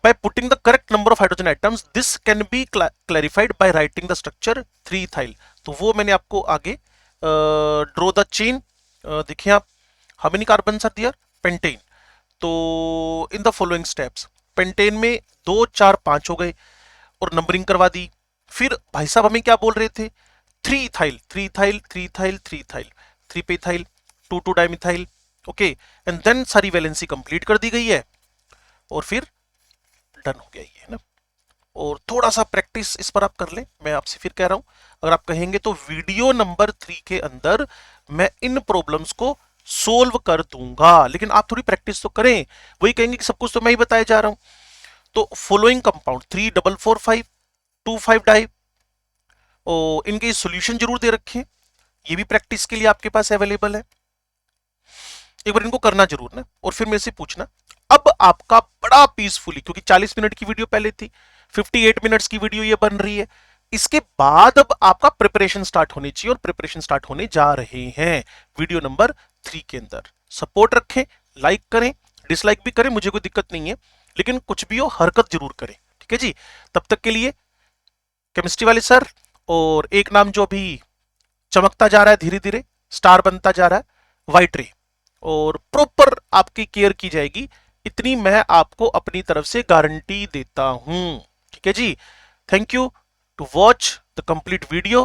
by putting the correct number of hydrogen atoms, this can be clarified by writing the structure 3-ethyl। तो वो मैंने आपको आगे ड्रॉ द चेन, देखिए आप, how many carbon are there, pentane. तो in the following steps, pentane में 2 4 5 हो गए और नंबरिंग करवा दी। फिर भाई साहब हमें क्या बोल रहे थे, 3-ethyl 3-ethyl 3-ethyl 3-ethyl, 3 पे ethyl, 2 dimethyl. Okay, and then सारी वैलेंसी कंप्लीट कर दी गई है और फिर डन हो गया ये, है ना। और थोड़ा सा प्रैक्टिस इस पर आप कर लें, मैं आपसे फिर कह रहा हूं, अगर आप कहेंगे तो वीडियो नंबर 3 के अंदर मैं इन प्रॉब्लम्स को सोल्व कर दूंगा, लेकिन आप थोड़ी प्रैक्टिस तो करें। वही कहेंगे कि सब कुछ तो मैं ही बताया जा रहा हूं। तो फॉलोइंग कंपाउंड 3-4-4-5 2-5 डाई, और इनके सॉल्यूशन जरूर दे रखें, ये भी प्रैक्टिस के लिए आपके पास अवेलेबल है। एक बार इनको करना जरूर ना, और फिर मेरे से पूछना। अब आपका बड़ा पीसफुली, क्योंकि 40 मिनट की वीडियो पहले थी, 58 मिनट्स की वीडियो ये बन रही है, इसके बाद अब आपका प्रिपरेशन स्टार्ट होनी चाहिए, और प्रिपरेशन स्टार्ट होने जा रहे हैं वीडियो नंबर 3 के अंदर। सपोर्ट रखें, लाइक करें, डिसलाइक भी करें, मुझे कोई दिक्कत नहीं है, लेकिन कुछ भी हो हरकत जरूर करें। ठीक है जी। तब तक के लिए केमिस्ट्री वाले सर, और एक नाम जो अभी चमकता जा रहा है, धीरे धीरे स्टार बनता जा रहा है, वाइट रे, और प्रॉपर आपकी केयर की जाएगी, इतनी मैं आपको अपनी तरफ से गारंटी देता हूं। ठीक है जी। Thank you to watch the complete video.